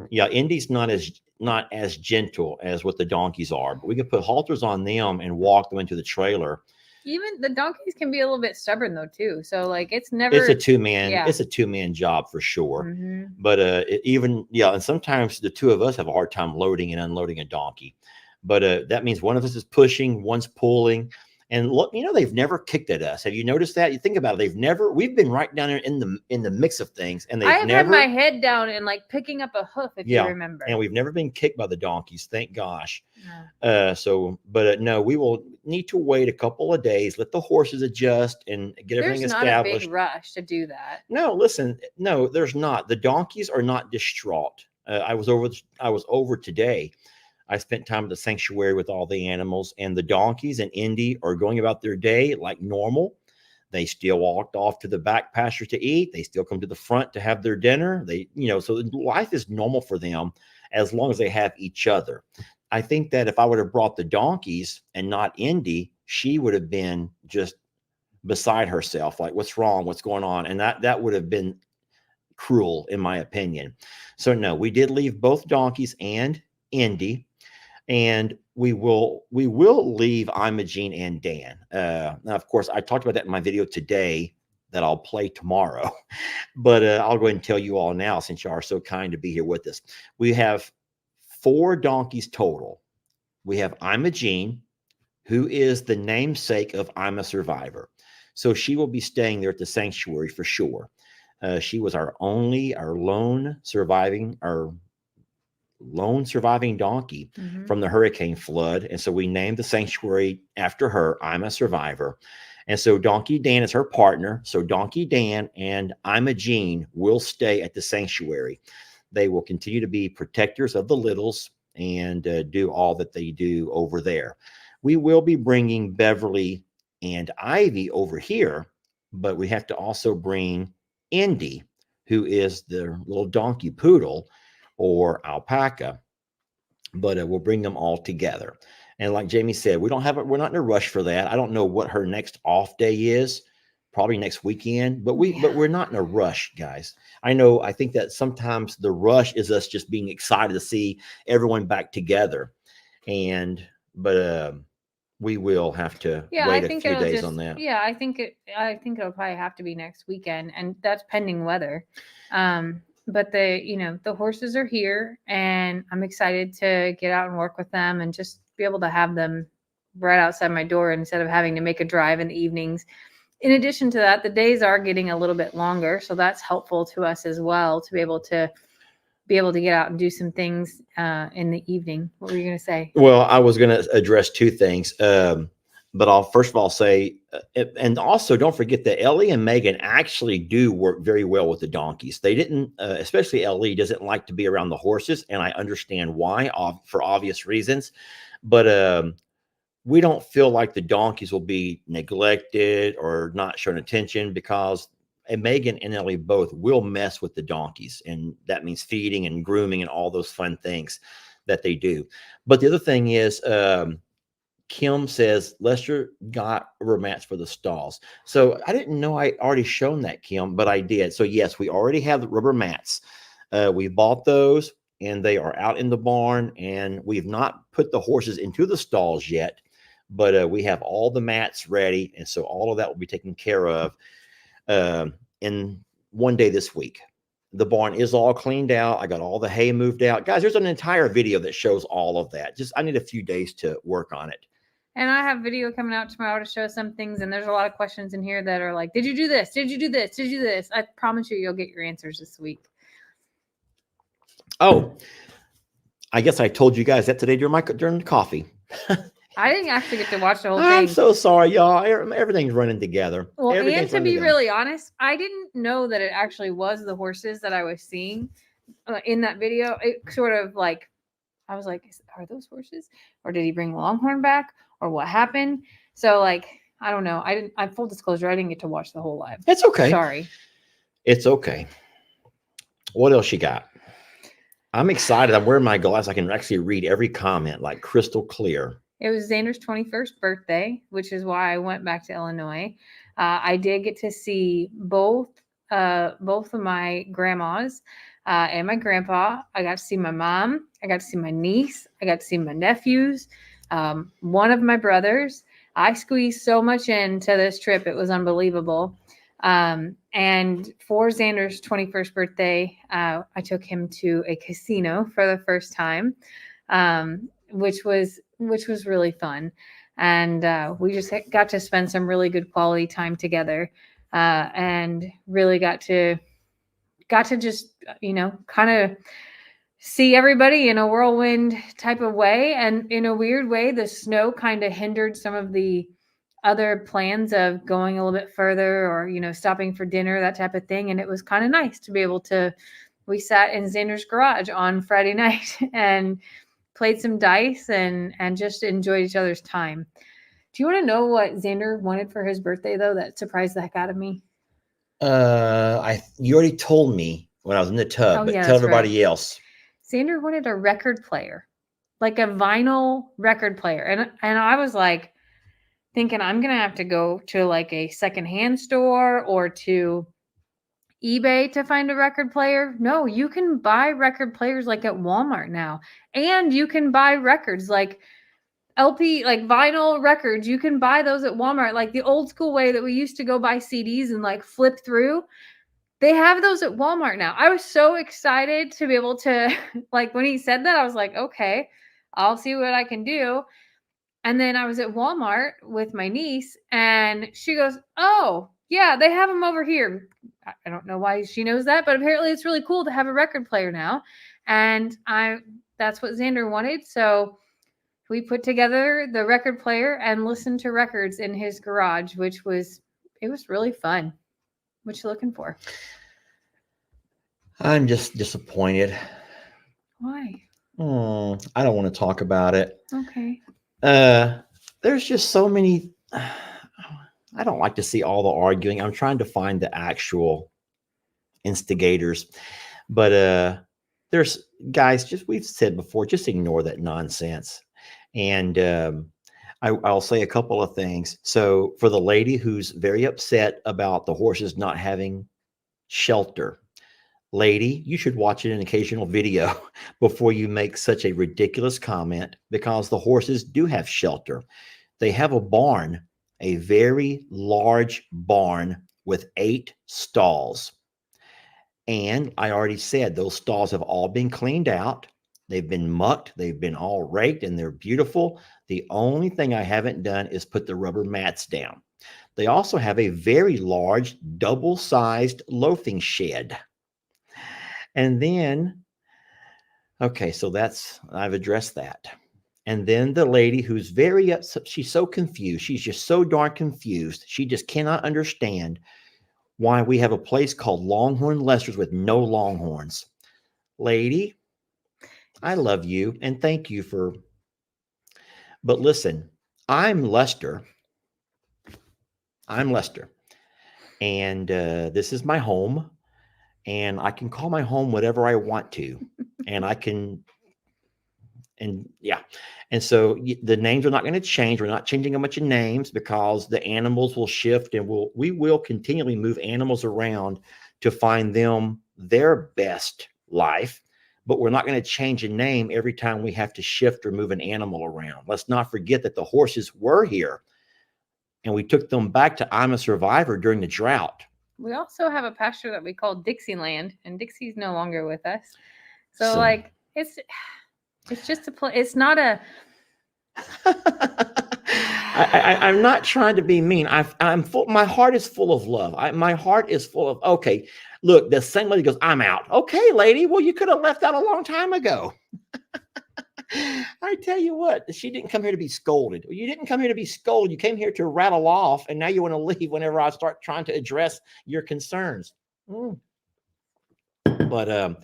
Indy's not as gentle as what the donkeys are, but we can put halters on them and walk them into the trailer. Even the donkeys can be a little bit stubborn though too. So like it's a two-man job for sure. Mm-hmm. But and sometimes the two of us have a hard time loading and unloading a donkey. But that means one of us is pushing, one's pulling. And look, they've never kicked at us. Have you noticed that? You think about it. We've been right down there in the mix of things. And I have had my head down and like picking up a hoof, if you remember. And we've never been kicked by the donkeys. Thank gosh. No, we will need to wait a couple of days, let the horses adjust and get everything established. There's not a big rush to do that. No, listen, no, there's not. The donkeys are not distraught. I was over today. I spent time at the sanctuary with all the animals, and the donkeys and Indy are going about their day like normal. They still walked off to the back pasture to eat. They still come to the front to have their dinner. So life is normal for them as long as they have each other. I think that if I would have brought the donkeys and not Indy, she would have been just beside herself. Like, what's wrong? What's going on? And that would have been cruel, in my opinion. So no, we did leave both donkeys and Indy. And we will leave Imogene and Dan. Now, of course, I talked about that in my video today that I'll play tomorrow. But I'll go ahead and tell you all now, since you are so kind to be here with us. We have 4 donkeys total. We have Imogene, who is the namesake of I'm a Survivor. So she will be staying there at the sanctuary for sure. She was our lone surviving donkey from the hurricane flood. And so we named the sanctuary after her, I'm a Survivor. And so Donkey Dan is her partner. So Donkey Dan and Imogene will stay at the sanctuary. They will continue to be protectors of the littles and do all that they do over there. We will be bringing Beverly and Ivy over here, but we have to also bring Indy, who is the little donkey poodle or alpaca, but we'll bring them all together. And like Jamie said, we're not in a rush for that. I don't know what her next off day is, probably next weekend, but we're not in a rush, guys. I think that sometimes the rush is us just being excited to see everyone back together. But we will have to wait a few days on that. Yeah, I think it'll probably have to be next weekend, and that's pending weather. But the horses are here, and I'm excited to get out and work with them and just be able to have them right outside my door instead of having to make a drive in the evenings. In addition to that, the days are getting a little bit longer, so that's helpful to us as well to be able to get out and do some things in the evening. What were you going to say? Well, I was going to address two things. But I'll first of all say, and also don't forget that Ellie and Megan actually do work very well with the donkeys. They didn't, especially Ellie doesn't like to be around the horses, and I understand why, for obvious reasons. But we don't feel like the donkeys will be neglected or not shown attention, because Megan and Ellie both will mess with the donkeys, and that means feeding and grooming and all those fun things that they do. But the other thing is, Kim says Lester got rubber mats for the stalls. So I didn't know I already shown that, Kim, but I did. So yes, we already have the rubber mats. We bought those and they are out in the barn, and we've not put the horses into the stalls yet, but we have all the mats ready. And so all of that will be taken care of in one day this week. The barn is all cleaned out. I got all the hay moved out. Guys, there's an entire video that shows all of that. Just I need a few days to work on it. And I have video coming out tomorrow to show some things. And there's a lot of questions in here that are like, did you do this? Did you do this? Did you do this? I promise you'll get your answers this week. Oh, I guess I told you guys that today during the coffee. I didn't actually get to watch the whole thing. I'm so sorry, y'all. Everything's running together. Well, and to be really honest, I didn't know that it actually was the horses that I was seeing in that video. It sort of like, I was like, are those horses? Or did he bring Longhorn back? Or what happened? So like, I don't know. I full disclosure, I didn't get to watch the whole live. It's okay. Sorry. It's okay. What else you got? I'm excited. I'm wearing my glasses. I can actually read every comment like crystal clear. It was Xander's 21st birthday, which is why I went back to Illinois. I did get to see both of my grandmas and my grandpa. I got to see my mom. I got to see my niece. I got to see my nephews. One of my brothers. I squeezed so much into this trip. It was unbelievable. And for Xander's 21st birthday, I took him to a casino for the first time, which was really fun. And we just got to spend some really good quality time together, and really got to just, kind of see everybody in a whirlwind type of way. And in a weird way, the snow kind of hindered some of the other plans of going a little bit further or, stopping for dinner, that type of thing. And it was kind of nice to be able to, we sat in Xander's garage on Friday night and played some dice and just enjoyed each other's time. Do you want to know what Xander wanted for his birthday, though, that surprised the heck out of me? You already told me when I was in the tub, but tell everybody else. Xander wanted a record player, like a vinyl record player. And I was like thinking I'm going to have to go to like a secondhand store or to eBay to find a record player. No, you can buy record players like at Walmart now. And you can buy records like LP, like vinyl records. You can buy those at Walmart, like the old school way that we used to go buy CDs and like flip through. They have those at Walmart now. I was so excited to be able to, like, when he said that, I was like, okay, I'll see what I can do. And then I was at Walmart with my niece and she goes, oh, yeah, they have them over here. I don't know why she knows that, but apparently it's really cool to have a record player now. And that's what Xander wanted. So we put together the record player and listened to records in his garage, it was really fun. What you looking for? I'm just disappointed. Why? I don't want to talk about it. Okay. There's just so many. I don't like to see all the arguing. I'm trying to find the actual instigators, but there's guys. Just we've said before, just ignore that nonsense. And I'll say a couple of things. So for the lady who's very upset about the horses not having shelter, lady, you should watch an occasional video before you make such a ridiculous comment, because the horses do have shelter. They have a barn, a very large barn with 8 stalls. And I already said those stalls have all been cleaned out. They've been mucked. They've been all raked and they're beautiful. The only thing I haven't done is put the rubber mats down. They also have a very large double-sized loafing shed. And then, okay, so I've addressed that. And then the lady who's very upset, she's so confused. She's just so darn confused. She just cannot understand why we have a place called Longhorn Lester's with no Longhorns. Lady, I love you and thank you for, but listen, I'm Lester. And this is my home. And I can call my home whatever I want to. And I can, and yeah. And so the names are not going to change. We're not changing a bunch of names because the animals will shift and we will continually move animals around to find them their best life. But we're not going to change a name every time we have to shift or move an animal around. Let's not forget that the horses were here and we took them back to I'm a Survivor during the drought. We also have a pasture that we call Dixieland, and Dixie's no longer with us. So like, it's just a place. It's not a. I'm not trying to be mean. I'm full. My heart is full of love. My heart is full of, okay, look, the same lady goes, I'm out. Okay, lady. Well, you could have left out a long time ago. I tell you what, she didn't come here to be scolded. You didn't come here to be scolded. You came here to rattle off, and now you want to leave whenever I start trying to address your concerns. But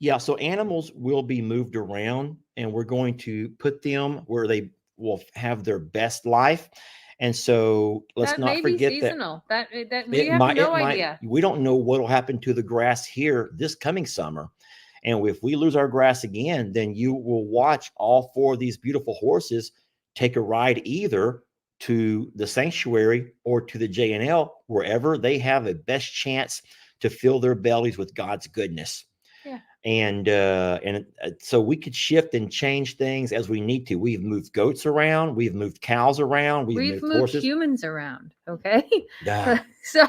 yeah, so animals will be moved around, and we're going to put them where they will have their best life. And so let's not forget seasonal. That we have no idea. We don't know what will happen to the grass here this coming summer. And if we lose our grass again, then you will watch all 4 of these beautiful horses take a ride either to the sanctuary or to the J&L, wherever they have a best chance to fill their bellies with God's goodness. Yeah. And so we could shift and change things as we need to. We've moved goats around. We've moved cows around. We've moved horses. Humans around. Okay. Yeah. So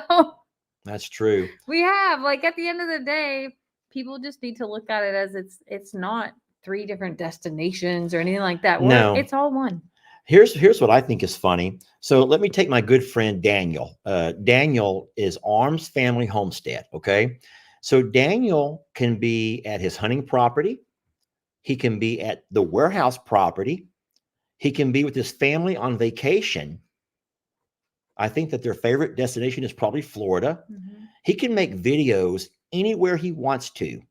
that's true. We have, like, at the end of the day, people just need to look at it as it's not 3 different destinations or anything like that. No, it's all one. Here's what I think is funny. So let me take my good friend Daniel. Daniel is Arms Family Homestead. Okay. So Daniel can be at his hunting property. He can be at the warehouse property. He can be with his family on vacation. I think that their favorite destination is probably Florida. Mm-hmm. He can make videos anywhere he wants to.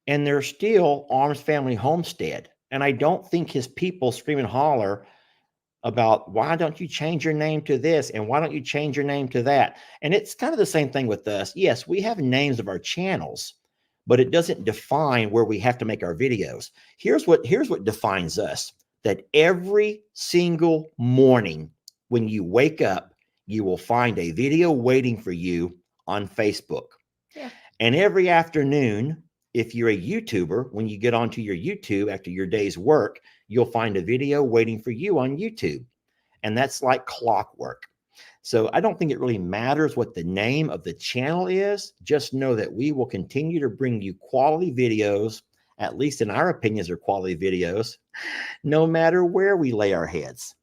And they're still Arms Family Homestead. And I don't think his people scream and holler about, why don't you change your name to this? And why don't you change your name to that? And it's kind of the same thing with us. Yes, we have names of our channels, but it doesn't define where we have to make our videos. Here's what defines us, that every single morning when you wake up, you will find a video waiting for you on Facebook. Yeah. And every afternoon, if you're a YouTuber, when you get onto your YouTube after your day's work, you'll find a video waiting for you on YouTube. And that's like clockwork. So I don't think it really matters what the name of the channel is. Just know that we will continue to bring you quality videos, at least in our opinions are quality videos, no matter where we lay our heads.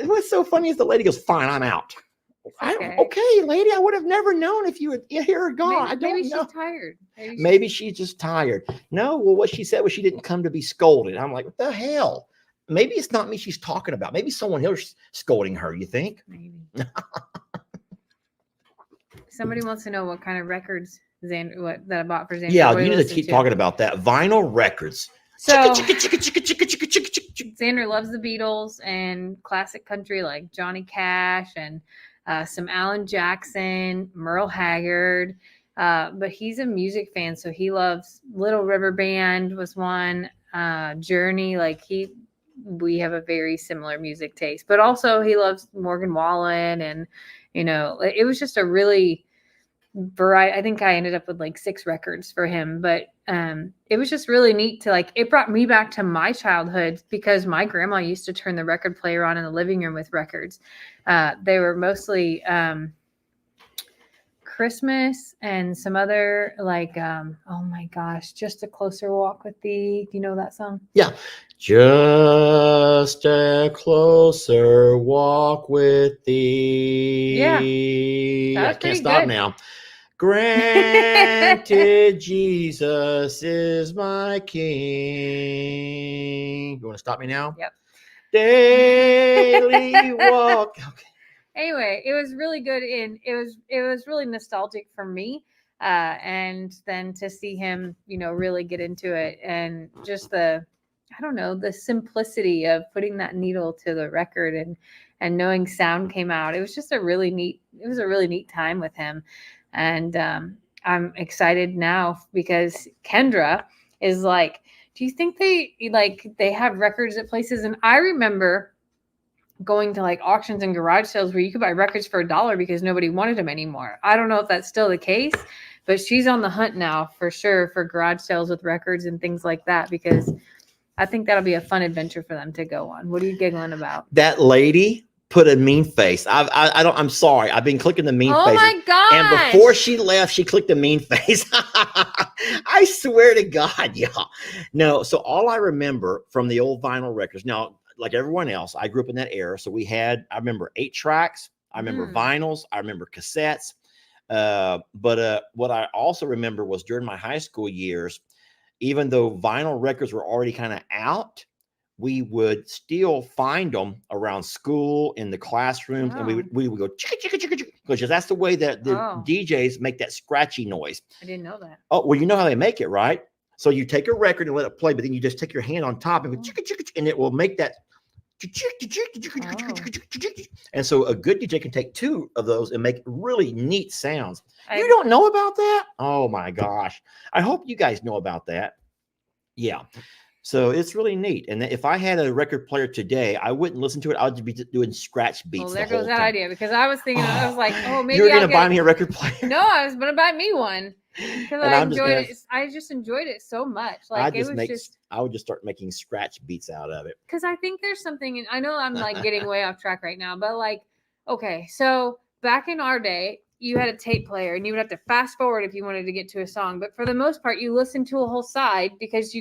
What's so funny is the lady goes, fine, I'm out. Okay, lady, I would have never known if you would hear her gone. Maybe know. She's tired. Maybe she's just tired. No, well, what she said was she didn't come to be scolded. I'm like, what the hell? Maybe it's not me she's talking about. Maybe someone else scolding her, you think? Maybe. Somebody wants to know what kind of records that I bought for Xander. Yeah, you need to keep talking about that. Vinyl records. So Xander loves the Beatles and classic country like Johnny Cash and some Alan Jackson, Merle Haggard. But he's a music fan, so he loves Little River Band was one. Journey, we have a very similar music taste. But also he loves Morgan Wallen, and it was just a really variety. I think I ended up with 6 records for him, but it was just really neat to it brought me back to my childhood because my grandma used to turn the record player on in the living room with records. They were mostly Christmas and some other like oh my gosh, Just a Closer Walk with Thee. Do you know that song? Just a closer walk with thee. that I was can't pretty stop good. now. Granted, Jesus is my King. You want to stop me now? Yep. Daily walk. Okay. Anyway, it was really good and it was really nostalgic for me. And then to see him, you know, really get into it and just the simplicity of putting that needle to the record and knowing sound came out. It was just a really neat time with him. And I'm excited now because Kendra is like, do you think they have records at places? And I remember going to like auctions and garage sales where you could buy records for $1 because nobody wanted them anymore. I don't know if that's still the case, but she's on the hunt now for sure for garage sales with records and things like that, because I think that'll be a fun adventure for them to go on. What are you giggling about? That lady put a mean face. I'm sorry. I've been clicking the mean face. Oh my God. And before she left, she clicked the mean face. I swear to God, y'all. No, so all I remember from the old vinyl records, now, like everyone else, I grew up in that era. So I remember 8 tracks. I remember vinyls. I remember cassettes. But what I also remember was during my high school years, even though vinyl records were already kind of out, we would still find them around school in the classrooms, and we would go chicka chicka chicka chicka, because that's the way that the DJs make that scratchy noise. I didn't know that. Oh, well, you know how they make it, right? So you take a record and let it play, but then you just take your hand on top and go chicka chicka, and it will make that. And so a good DJ can take 2 of those and make really neat sounds. You don't know about that? Oh my gosh. I hope you guys know about that. Yeah. So it's really neat. And if I had a record player today, I wouldn't listen to it. I would be doing scratch beats. Well, there goes that idea, because I was thinking, I was like, oh, maybe you're going to buy me a record player. No, I was going to buy me one. Because I enjoyed it. I just enjoyed it so much. Like I would just start making scratch beats out of it. Because I think there's something, and I know I'm like getting way off track right now, but like, okay, so back in our day, you had a tape player and you would have to fast forward if you wanted to get to a song. But for the most part, you listened to a whole side because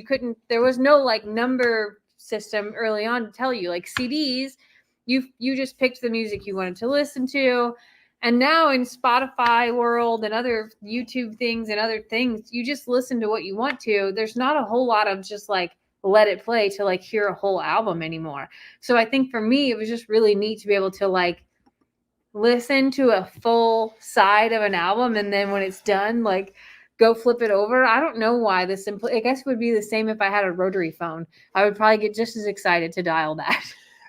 there was no like number system early on to tell you. Like CDs, you just picked the music you wanted to listen to. And now in Spotify world and other YouTube things and other things, you just listen to what you want to. There's not a whole lot of just like let it play to like hear a whole album anymore. So I think for me, it was just really neat to be able to like listen to a full side of an album, and then when it's done, like go flip it over. I don't know why I guess it would be the same if I had a rotary phone. I would probably get just as excited to dial that.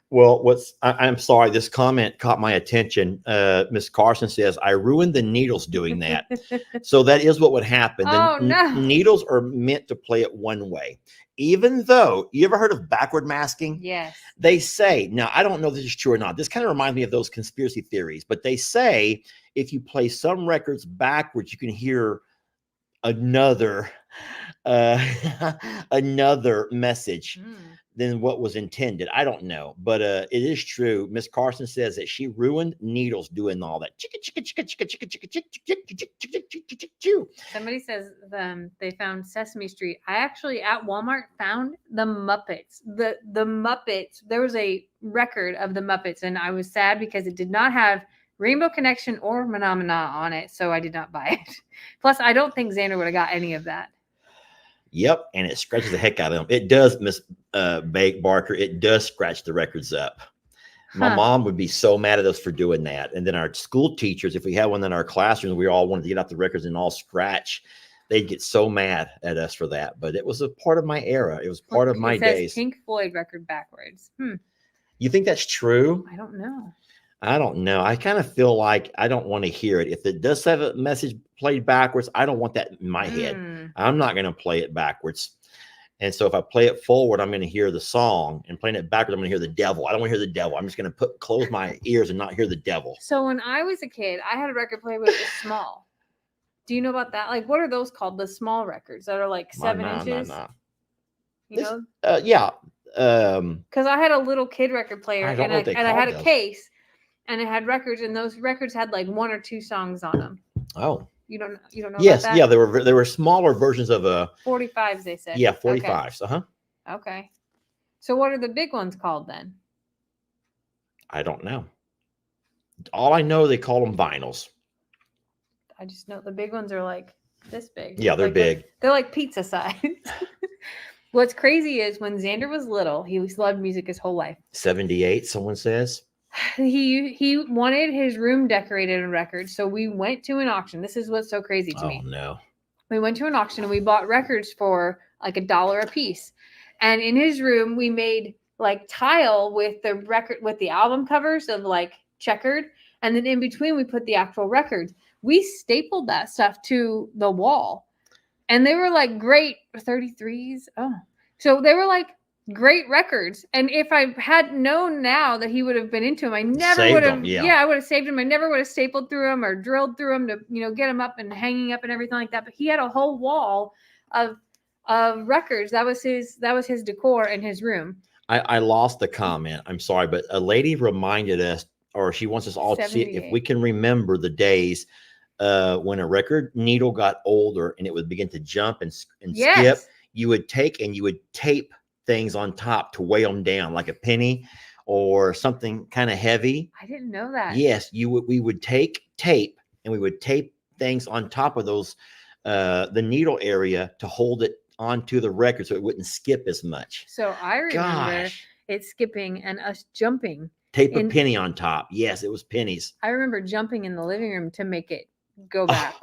Well, I'm sorry, this comment caught my attention. Miss Carson says, I ruined the needles doing that. So that is what would happen. Needles are meant to play it one way. Even though, you ever heard of backward masking? Yes. They say, now I don't know if this is true or not. This kind of reminds me of those conspiracy theories, but they say if you play some records backwards, you can hear another message than what was intended. I don't know, but it is true. Miss Carson says that she ruined needles doing all that. Somebody says they found Sesame Street. I actually at Walmart found the Muppets. The Muppets. There was a record of the Muppets, and I was sad because it did not have Rainbow Connection or Phenomena on it, so I did not buy it. Plus, I don't think Xander would have got any of that. Yep, and it scratches the heck out of them. It does, Miss Barker. It does scratch the records up. My mom would be so mad at us for doing that. And then our school teachers, if we had one in our classrooms, we all wanted to get out the records and all scratch. They'd get so mad at us for that. But it was a part of my era. It was part of my days. Pink Floyd record backwards. You think that's true? I don't know. I don't know. I kind of feel like I don't want to hear it. If it does have a message played backwards, I don't want that in my head. I'm not going to play it backwards. And so if I play it forward, I'm going to hear the song, and playing it backwards, I'm going to hear the devil. I don't want to hear the devil. I'm just going to close my ears and not hear the devil. So when I was a kid, I had a record player, but it was small. Do you know about that? Like, what are those called? The small records that are like 7 inches? You know? Yeah. Because I had a little kid record player, and I had a those. case. And it had records, and those records had like 1 or 2 songs on them. Oh, You don't know yes, about that? yeah. There were smaller versions of 45s, they said. yeah, Okay. 45s. Okay. So what are the big ones called then? I don't know. All I know, they call them vinyls. I just know the big ones are like this big. Yeah, they're Like big. They're like pizza size. What's crazy is when Xander was little, he loved music his whole life. 78, someone says. He wanted his room decorated in records, so we went to an auction. This is what's so crazy to Oh me. no. We went to an auction and we bought records for like $1 a piece. And in his room, we made like tile with the record with the album covers of like checkered, and then in between we put the actual records. We stapled that stuff to the wall, and they were like great 33s. Oh, so they were like great records. And if I had known now that he would have been into them, I never Saved would have. them, yeah. Yeah, I would have saved them. I never would have stapled through them or drilled through them to get them up and hanging up and everything like that. But he had a whole wall of records. That was his decor in his room. I lost the comment. I'm sorry, but a lady reminded us, or she wants us all to see if we can remember the days when a record needle got older and it would begin to jump and skip. You would take and you would tape things on top to weigh them down, like a penny or something kind of heavy. I didn't know that. Yes, we would take tape and we would tape things on top of those the needle area to hold it onto the record so it wouldn't skip as much. So I remember it skipping and us jumping. Tape a penny on top. Yes, it was pennies. I remember jumping in the living room to make it go back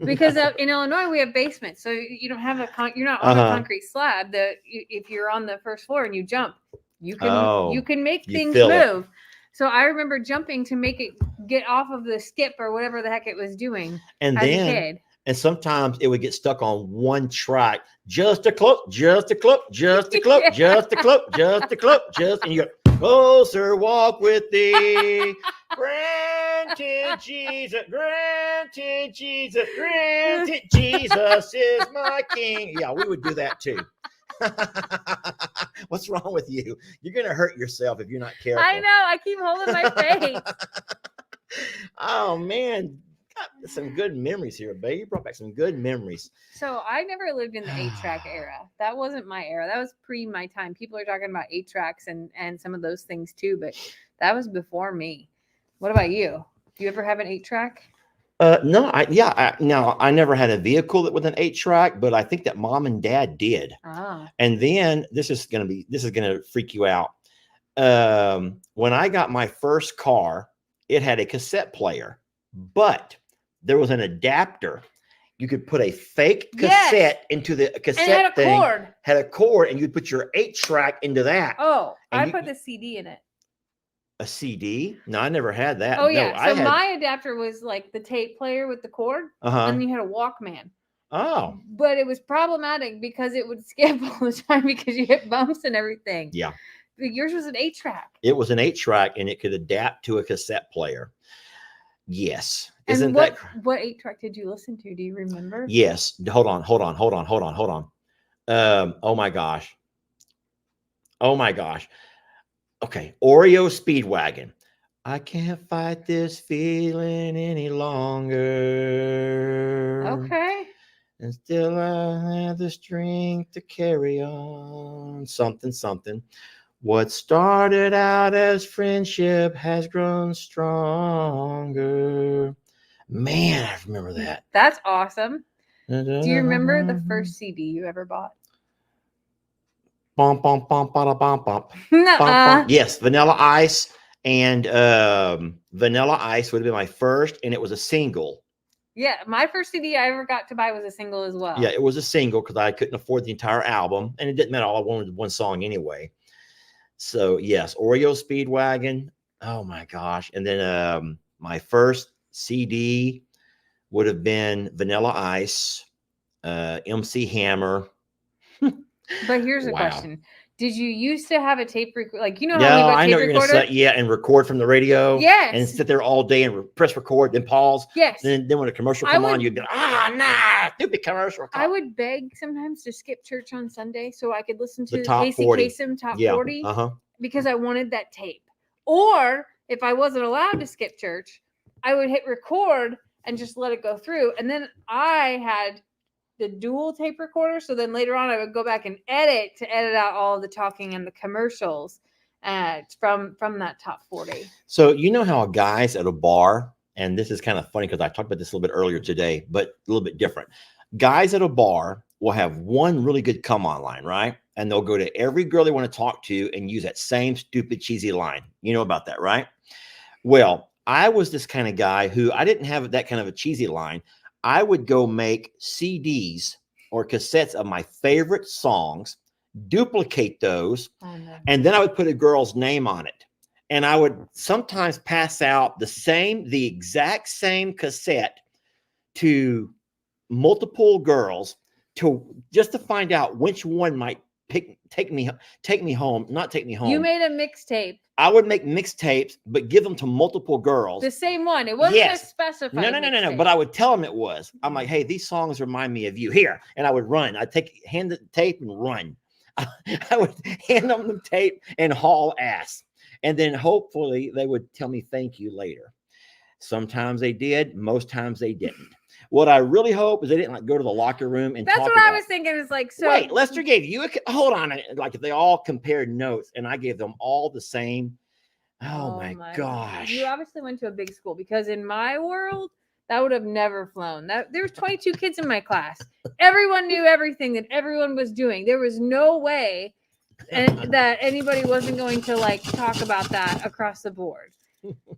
because in Illinois we have basements, so you don't have you're not on a concrete slab. If you're on the first floor and you jump, you can make things move. So I remember jumping to make it get off of the skip or whatever the heck it was doing as a kid. And sometimes it would get stuck on one track. Just a clip, just a clip, just a clip, just a clip, just a clip, and you go, closer walk with thee. Granted Jesus, granted Jesus, granted Jesus is my king. Yeah, we would do that too. What's wrong with you? You're going to hurt yourself if you're not careful. I know. I keep holding my face. Oh, man. Some good memories here, babe. You brought back some good memories. So I never lived in the 8-track era. That wasn't my era. That was pre my time. People are talking about 8-tracks and some of those things too, but that was before me. What about you? Do you ever have an 8-track? No, I never had a vehicle that with an 8-track, but I think that mom and dad did. And then this is gonna freak you out. When I got my first car, it had a cassette player, but there was an adapter. You could put a fake cassette into the cassette and had a cord, and you'd put your 8-track into that. Oh, I put the CD in it. A CD? No, I never had that. Oh, yeah. So my adapter was like the tape player with the cord, and then you had a Walkman. Oh. But it was problematic because it would skip all the time because you hit bumps and everything. Yeah. But yours was an 8-track. It was an 8-track, and it could adapt to a cassette player. Yes. And what 8-track did you listen to? Do you remember? Yes. Hold on. Oh my gosh. Okay. Oreo Speedwagon. I can't fight this feeling any longer. Okay. And still I have the strength to carry on. Something. What started out as friendship has grown stronger. Man, I remember that. That's awesome. Do you remember the first CD you ever bought? Bum, bum, bum, bum, bum, bum. Yes, Vanilla Ice. And Vanilla Ice would have been my first, and it was a single. Yeah, my first CD I ever got to buy was a single as well. Yeah, it was a single because I couldn't afford the entire album, and it didn't matter. All I wanted was one song anyway. So yes, Oreo Speedwagon. Oh my gosh! And then my first CD would have been Vanilla Ice, MC Hammer. But here's a question. Did you used to have a tape recorder? Like, you know how we got I know you're going to say, and record from the radio. Yes. And sit there all day and press record, then pause. Yes. Then when a commercial come on, you'd be like, stupid commercial. I would beg sometimes to skip church on Sunday so I could listen to the Casey Kasem Top 40 because I wanted that tape. Or if I wasn't allowed to skip church, I would hit record and just let it go through. And then I had the dual tape recorder. So then later on I would go back and edit out all the talking and the commercials from that top 40. So you know how guys at a bar, and this is kind of funny because I talked about this a little bit earlier today, but a little bit different. Guys at a bar will have one really good come on line, right? And they'll go to every girl they want to talk to and use that same stupid cheesy line. You know about that, right? Well, I was this kind of guy who I didn't have that kind of a cheesy line. I would go make CDs or cassettes of my favorite songs, duplicate those, and then I would put a girl's name on it. And I would sometimes pass out the exact same cassette to multiple girls just to find out which one might take me home. You made a mixtape. I would make mixtapes, but give them to multiple girls. The same one. It wasn't a specified. No. But I would tell them it was. I'm like, hey, these songs remind me of you. Here, and I would run. I'd hand the tape and run. I would hand them the tape and haul ass, and then hopefully they would tell me thank you later. Sometimes they did. Most times they didn't. What I really hope is they didn't go to the locker room and that's talk what I was thinking. Is like, so wait, Lester gave you hold on, like if they all compared notes and I gave them all the same. Oh my gosh! You obviously went to a big school, because in my world that would have never flown. There was 22 kids in my class. Everyone knew everything that everyone was doing. There was no way that anybody wasn't going to like talk about that across the board.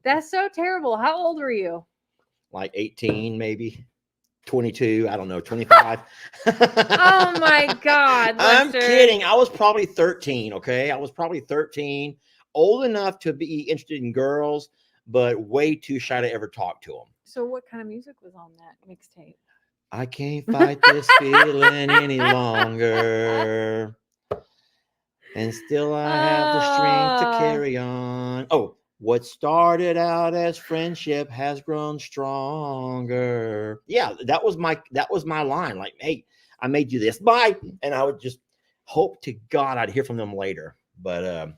That's so terrible. How old were you? Like 18, maybe 22. I don't know, 25. Oh my God. I'm kidding. I was probably 13. Okay. I was probably 13, old enough to be interested in girls, but way too shy to ever talk to them. So what kind of music was on that mixtape? I can't fight this feeling any longer. And still I have the strength to carry on. Oh, what started out as friendship has grown stronger. Yeah, that was my line. Like, hey, I made you this. Bye. And I would just hope to God I'd hear from them later. But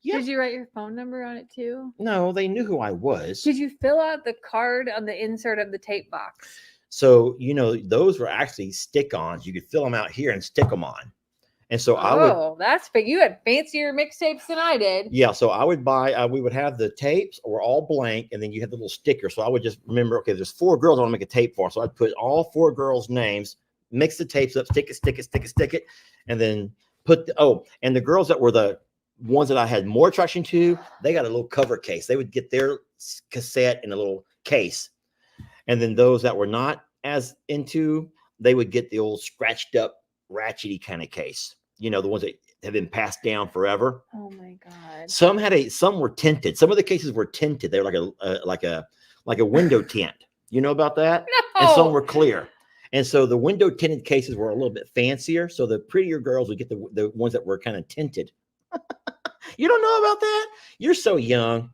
yeah. Did you write your phone number on it too? No, they knew who I was. Did you fill out the card on the insert of the tape box? So, those were actually stick-ons. You could fill them out here and stick them on. And so that's big. You had fancier mixtapes than I did. Yeah. So I would buy, we would have the tapes were all blank, and then you had the little sticker. So I would just remember, okay, there's 4 girls I want to make a tape for. So I'd put all 4 girls' names, mix the tapes up, stick it, and then and the girls that were the ones that I had more attraction to, they got a little cover case. They would get their cassette in a little case. And then those that were not as into, they would get the old scratched up, ratchety kind of case. The ones that have been passed down forever. Oh my God. Some were tinted. Some of the cases were tinted. They were like a window tint. You know about that? No. And some were clear. And so the window tinted cases were a little bit fancier. So the prettier girls would get the ones that were kind of tinted. You don't know about that? You're so young.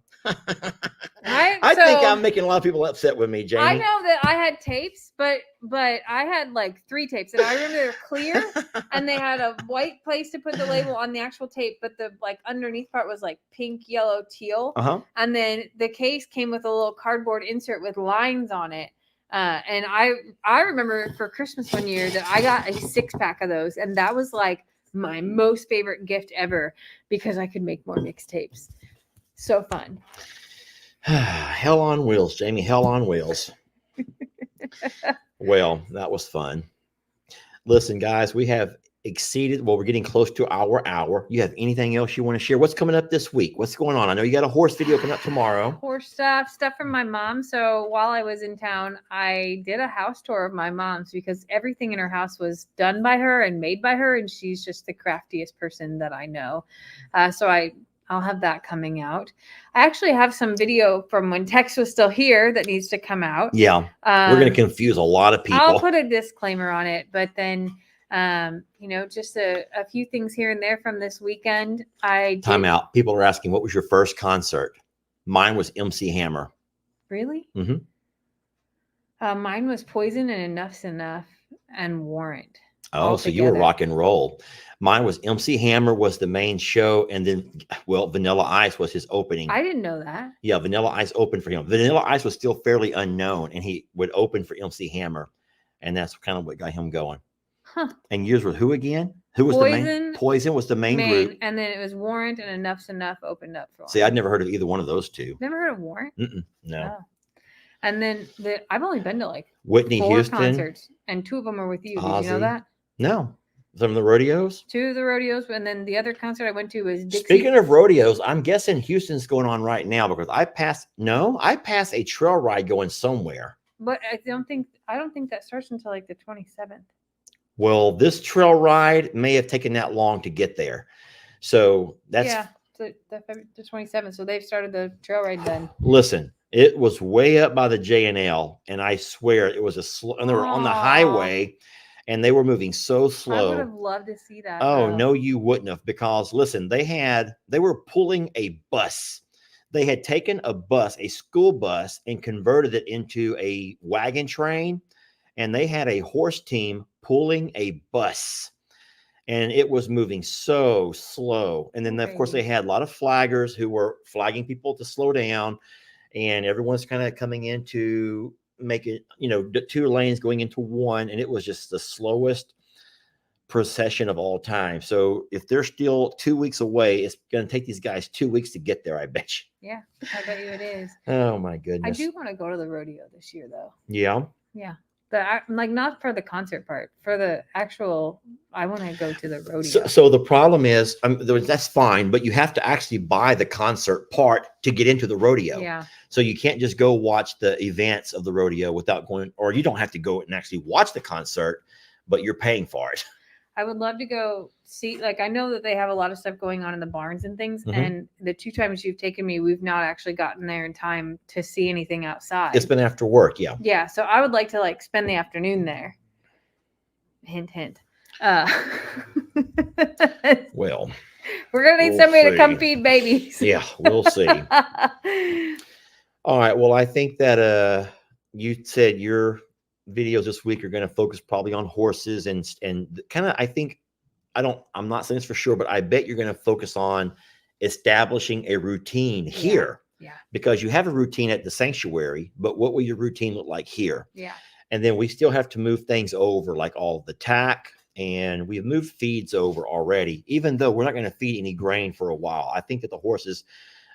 I think I'm making a lot of people upset with me, Jamie. I know that I had tapes, but I had like 3 tapes, and I remember they were clear, and they had a white place to put the label on the actual tape, but the like underneath part was like pink, yellow, teal. And then the case came with a little cardboard insert with lines on it. And I remember for Christmas one year that I got a 6-pack of those, and that was like my most favorite gift ever, because I could make more mixtapes. So fun. Hell on wheels, Jamie. Hell on wheels. Well, that was fun. Listen, guys, we have exceeded. Well, we're getting close to our hour. You have anything else you want to share? What's coming up this week? What's going on? I know you got a horse video coming up tomorrow. Horse stuff from my mom. So while I was in town, I did a house tour of my mom's, because everything in her house was done by her and made by her, and she's just the craftiest person that I know. So I'll have that coming out. I actually have some video from when Tex was still here that needs to come out. Yeah. We're going to confuse a lot of people. I'll put a disclaimer on it, but then, just a few things here and there from this weekend. Time out. People are asking, what was your first concert? Mine was MC Hammer. Really? Mm-hmm. Mine was Poison and Enough's Enough and Warrant. Oh, so you were together. rock and roll. Mine was MC Hammer was the main show, and then Vanilla Ice was his opening. I didn't know that. Yeah, Vanilla Ice opened for him. Vanilla Ice was still fairly unknown, and he would open for MC Hammer, and that's kind of what got him going. Huh. And yours were who again? Who was the main? Poison. Poison was the main group. And then it was Warrant and Enough's Enough opened up for him. See, I'd never heard of either one of those two. Never heard of Warrant? No. Oh. And then I've only been to like Whitney 4 Houston. concerts, and 2 of them are with you. Did you know Ozzy. that? No. Some of the rodeos. 2 of the rodeos, and then the other concert I went to was Dixie. Speaking of rodeos, I'm guessing Houston's going on right now because I passed a trail ride going somewhere. But I don't think that starts until like the 27th. Well, this trail ride may have taken that long to get there. So that's the 27th. So they've started the trail ride then. Listen, it was way up by the J&L, and I swear it was and they were on the highway, and they were moving so slow. I would have loved to see that. Oh, no, you wouldn't have, because listen, they were pulling a bus. They had taken a school bus, and converted it into a wagon train, and they had a horse team pulling a bus, and it was moving so slow. And then, of course, they had a lot of flaggers who were flagging people to slow down, and everyone's kind of coming in to make it, 2 lanes going into one, and it was just the slowest procession of all time. So if they're still 2 weeks away, it's going to take these guys 2 weeks to get there, I bet you. Yeah, I bet you it is. Oh my goodness. I do want to go to the rodeo this year, though. Yeah. Yeah. Not for the concert part, for the actual, I want to go to the rodeo. So the problem is, that's fine, but you have to actually buy the concert part to get into the rodeo. Yeah. So you can't just go watch the events of the rodeo without going, or you don't have to go and actually watch the concert, but you're paying for it. I would love to go see, I know that they have a lot of stuff going on in the barns and things. And the 2 times you've taken me, we've not actually gotten there in time to see anything outside. It's been after work. Yeah. Yeah. So I would like to spend the afternoon there. Hint, hint. Well, we're going to need somebody to come feed babies. Yeah, we'll see. All right. Well, I think that you said your videos this week are going to focus probably on horses and kind of, I'm not saying this for sure, but I bet you're going to focus on establishing a routine here. Yeah. Because you have a routine at the sanctuary, but what will your routine look like here? Yeah. And then we still have to move things over, like all the tack, and we've moved feeds over already, even though we're not going to feed any grain for a while. I think that the horses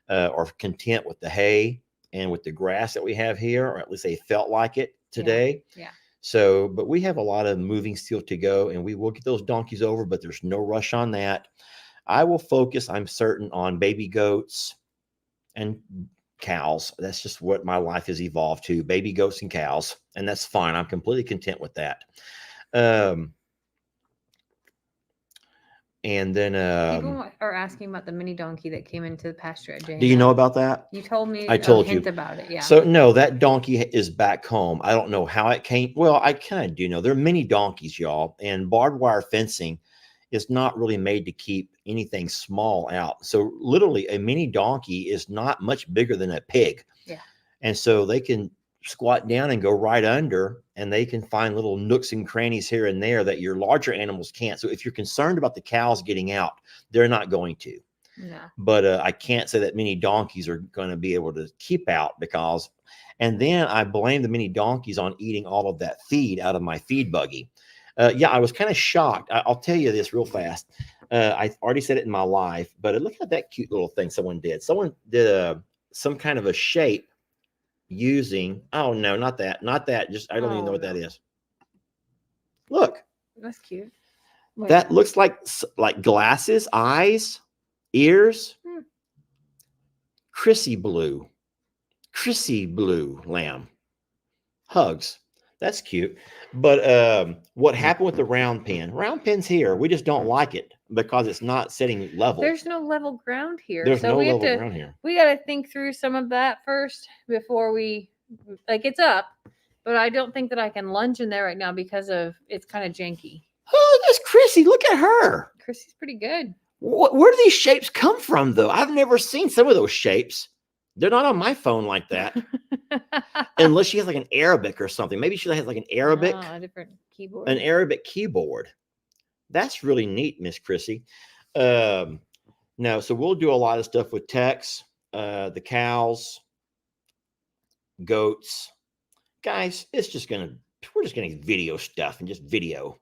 are content with the hay and with the grass that we have here, or at least they felt like it today. Yeah. So, but we have a lot of moving still to go, and we will get those donkeys over, but there's no rush on that. I will focus, I'm certain, on baby goats and cows. That's just what my life has evolved to, baby goats and cows. And that's fine. I'm completely content with that. And then people are asking about the mini donkey that came into the pasture at J&L. Do you know about that? You told me. I told you about it. Yeah. So no, that donkey is back home. I don't know how it came. Well, I kind of do know. There are many donkeys, y'all, and barbed wire fencing is not really made to keep anything small out. So literally, a mini donkey is not much bigger than a pig. Yeah. And so they can squat down and go right under, and they can find little nooks and crannies here and there that your larger animals can't. So if you're concerned about the cows getting out, they're not going to. No. But I can't say that many donkeys are going to be able to keep out because, and then I blame the many donkeys on eating all of that feed out of my feed buggy. Yeah, I was kind of shocked. I'll tell you this real fast. I already said it in my life, but look at that cute little thing someone did. Someone did some kind of a shape using, oh no, not that, just I don't even know what that is. Look, that's cute. That looks like glasses, eyes, ears. Chrissy blue lamb, hugs. That's cute. But what happened with the round pen? Round pen's here. We just don't like it because it's not setting level. There's no level ground here. There's no level ground here. We got to think through some of that first before we, it's up, but I don't think that I can lunge in there right now because it's kind of janky. Oh, that's Chrissy. Look at her. Chrissy's pretty good. Where do these shapes come from, though? I've never seen some of those shapes. They're not on my phone like that. Unless she has like an Arabic or something. Maybe she has like an Arabic. A different keyboard. An Arabic keyboard. That's really neat, Miss Chrissy. No, so we'll do a lot of stuff with Tex, the cows, goats. Guys, we're just gonna video stuff and just video.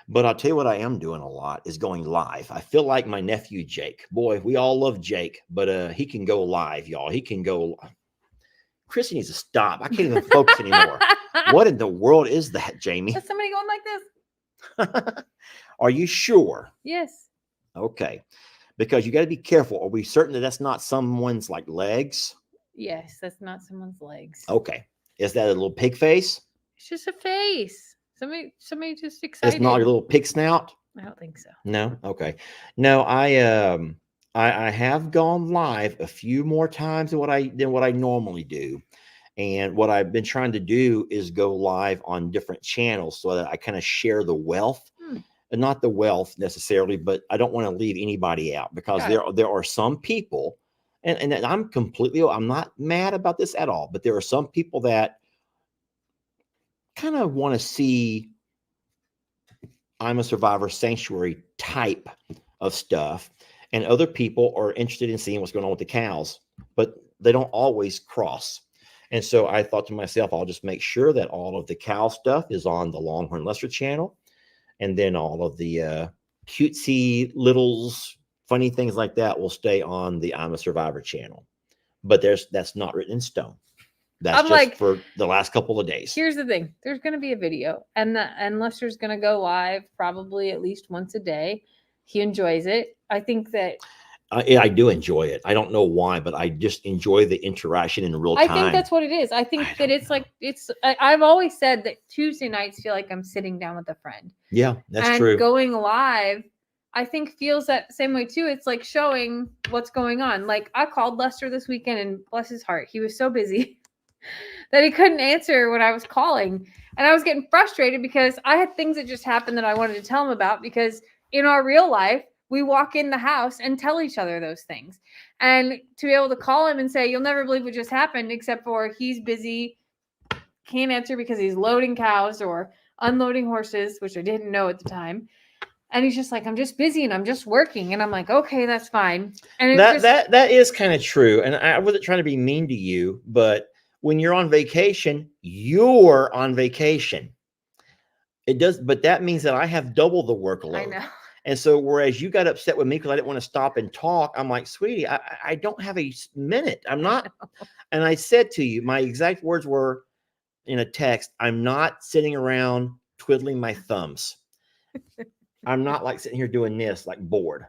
But I'll tell you what I am doing a lot is going live. I feel like my nephew Jake. Boy, we all love Jake, but he can go live, y'all. He can go. Chrissy needs to stop. I can't even focus anymore. What in the world is that, Jamie? Is somebody going like this? Are you sure? Yes. Okay. Because you got to be careful. Are we certain that that's not someone's like legs? Yes, that's not someone's legs. Okay. Is that a little pig face? It's just a face. Somebody just excited. It's not a little pig snout? I don't think so. No. Okay. No, I have gone live a few more times than what I normally do. And what I've been trying to do is go live on different channels so that I kind of share the wealth. And not the wealth necessarily, but I don't want to leave anybody out because there are some people, and I'm not mad about this at all, but there are some people that kind of want to see I'm a Survivor Sanctuary type of stuff. And other people are interested in seeing what's going on with the cows, but they don't always cross. And so I thought to myself, I'll just make sure that all of the cow stuff is on the Longhorn Lester channel. And then all of the cutesy littles, funny things like that will stay on the I'm a Survivor channel. But that's not written in stone. That's just for the last couple of days. Here's the thing. There's going to be a video. And Lester's going to go live probably at least once a day. He enjoys it. I think that... I do enjoy it. I don't know why, but I just enjoy the interaction in real time. I think that's what it is. I think that it's like, I've always said that Tuesday nights feel like I'm sitting down with a friend. Yeah, that's true. And going live, I think feels that same way too. It's like showing what's going on. Like I called Lester this weekend and bless his heart, he was so busy that he couldn't answer when I was calling. And I was getting frustrated because I had things that just happened that I wanted to tell him about because in our real life, we walk in the house and tell each other those things. And to be able to call him and say, you'll never believe what just happened, except for he's busy, can't answer because he's loading cows or unloading horses, which I didn't know at the time. And he's just like, I'm just busy and I'm just working. And I'm like, okay, that's fine. And that is kind of true. And I wasn't trying to be mean to you, but when you're on vacation, you're on vacation. It does, but that means that I have double the workload. I know. And so, whereas you got upset with me because I didn't want to stop and talk, I'm like, sweetie, I don't have a minute. I'm not. And I said to you, my exact words were in a text, I'm not sitting around twiddling my thumbs. I'm not like sitting here doing this, like bored.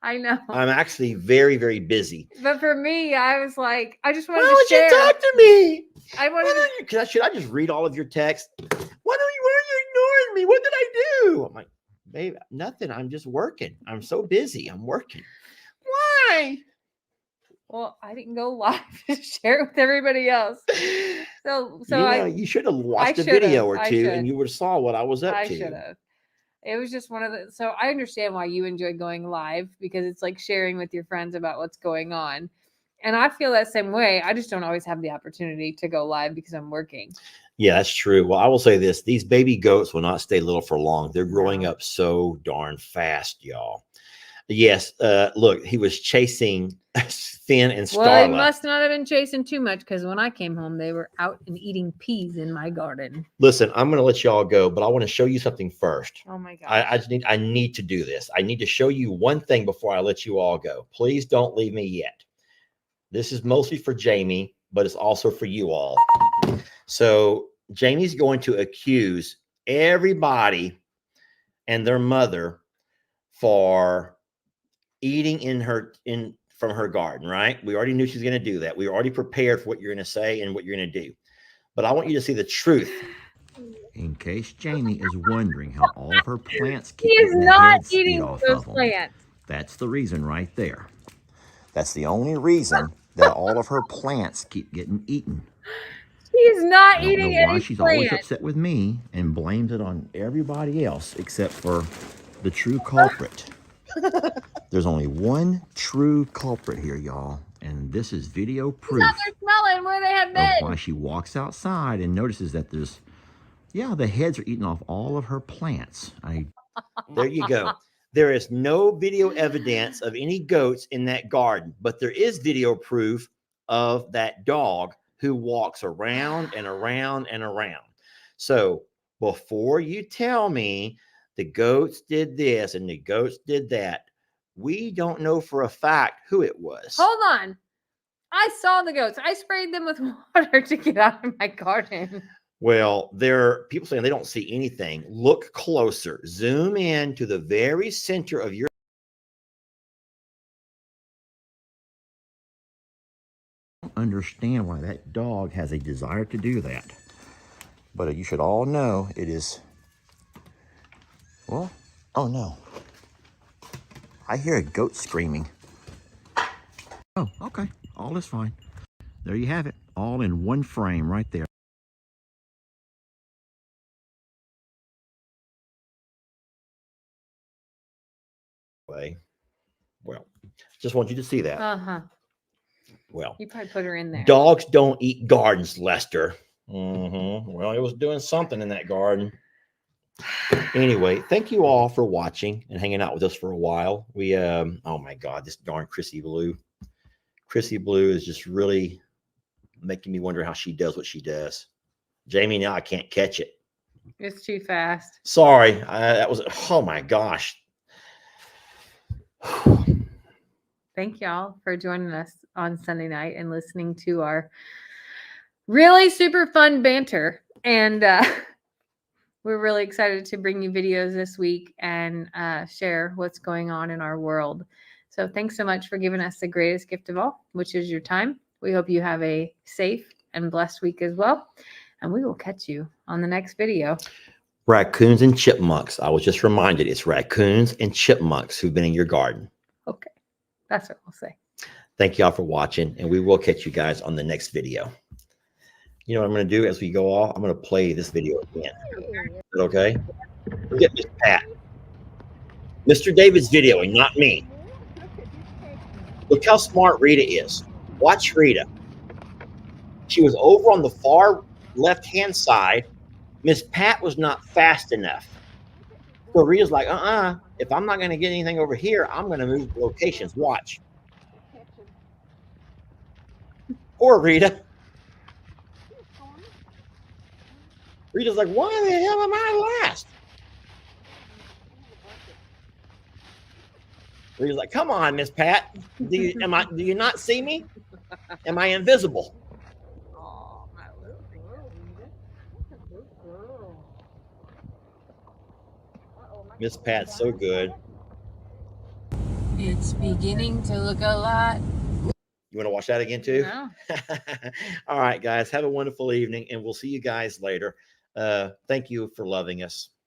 I know. I'm actually very, very busy. But for me, I was like, I just wanted to share. Why don't you talk to me? Should I just read all of your texts? Why are you ignoring me? What did I do? I'm like, babe, nothing. I'm just working. I'm so busy. I'm working. Why? Well, I didn't go live to share it with everybody else. So you should have watched a video or two and you would have saw what I was up to. I should have. It was just one of the, so I understand why you enjoy going live because it's like sharing with your friends about what's going on. And I feel that same way. I just don't always have the opportunity to go live because I'm working. Yeah, that's true. Well, I will say this. These baby goats will not stay little for long. They're growing up so darn fast, y'all. Yes. Look, he was chasing Finn and Starla. Well, he must not have been chasing too much because when I came home, they were out and eating peas in my garden. Listen, I'm going to let y'all go, but I want to show you something first. Oh my God. I need to do this. I need to show you one thing before I let you all go. Please don't leave me yet. This is mostly for Jamie, but it's also for you all. So Jamie's going to accuse everybody and their mother for eating from her garden, right? We already knew she's going to do that. We were already prepared for what you're going to say and what you're going to do. But I want you to see the truth. In case Jamie is wondering how all of her plants keep He is not eating those plants. That's the reason right there. That's the only reason that all of her plants keep getting eaten. She's not eating any plants. She's always upset with me and blames it on everybody else except for the true culprit. There's only one true culprit here, y'all, and this is video proof. They're smelling where they have been. Why she walks outside and notices that the heads are eating off all of her plants. There you go. There is no video evidence of any goats in that garden, but there is video proof of that dog who walks around and around and around. So before you tell me the goats did this and the goats did that, we don't know for a fact who it was. Hold on. I saw the goats. I sprayed them with water to get out of my garden. Well, there are people saying they don't see anything. Look closer. Zoom in to the very center of your. I don't understand why that dog has a desire to do that. But you should all know it is. Well, oh no. I hear a goat screaming. Oh, okay. All is fine. There you have it. All in one frame right there. Well, just want you to see that. Uh-huh. Well, You probably put her in there. dogs don't eat gardens, Lester. Well, it was doing something in that garden. Anyway, thank you all for watching and hanging out with us for a while. We, oh my God, this darn Chrissy Blue. Chrissy Blue is just really making me wonder how she does what she does. Jamie, now I can't catch it. It's too fast. Sorry, that was, oh my gosh. Thank y'all for joining us on Sunday night and listening to our really super fun banter. And we're really excited to bring you videos this week and share what's going on in our world. So thanks so much for giving us the greatest gift of all, which is your time. We hope you have a safe and blessed week as well. And we will catch you on the next video. Raccoons and chipmunks. I was just reminded it's raccoons and chipmunks who've been in your garden. Okay. That's what we'll say. Thank y'all for watching, and we will catch you guys on the next video. You know what I'm going to do as we go off? I'm going to play this video again. Is that okay? Look at Miss Pat. Mr. David's videoing, not me. Look how smart Rita is. Watch Rita. She was over on the far left-hand side. Miss Pat was not fast enough. So Rita's like, if I'm not going to get anything over here, I'm going to move locations. Watch. Poor Rita. Rita's like, why the hell am I last? Rita's like, come on, Miss Pat. Do you not see me? Am I invisible? Oh, my little girl, Rita. That's a good girl. Miss Pat's so good. It's beginning to look a lot. You want to watch that again too? No. All right, guys. Have a wonderful evening, and we'll see you guys later. Thank you for loving us.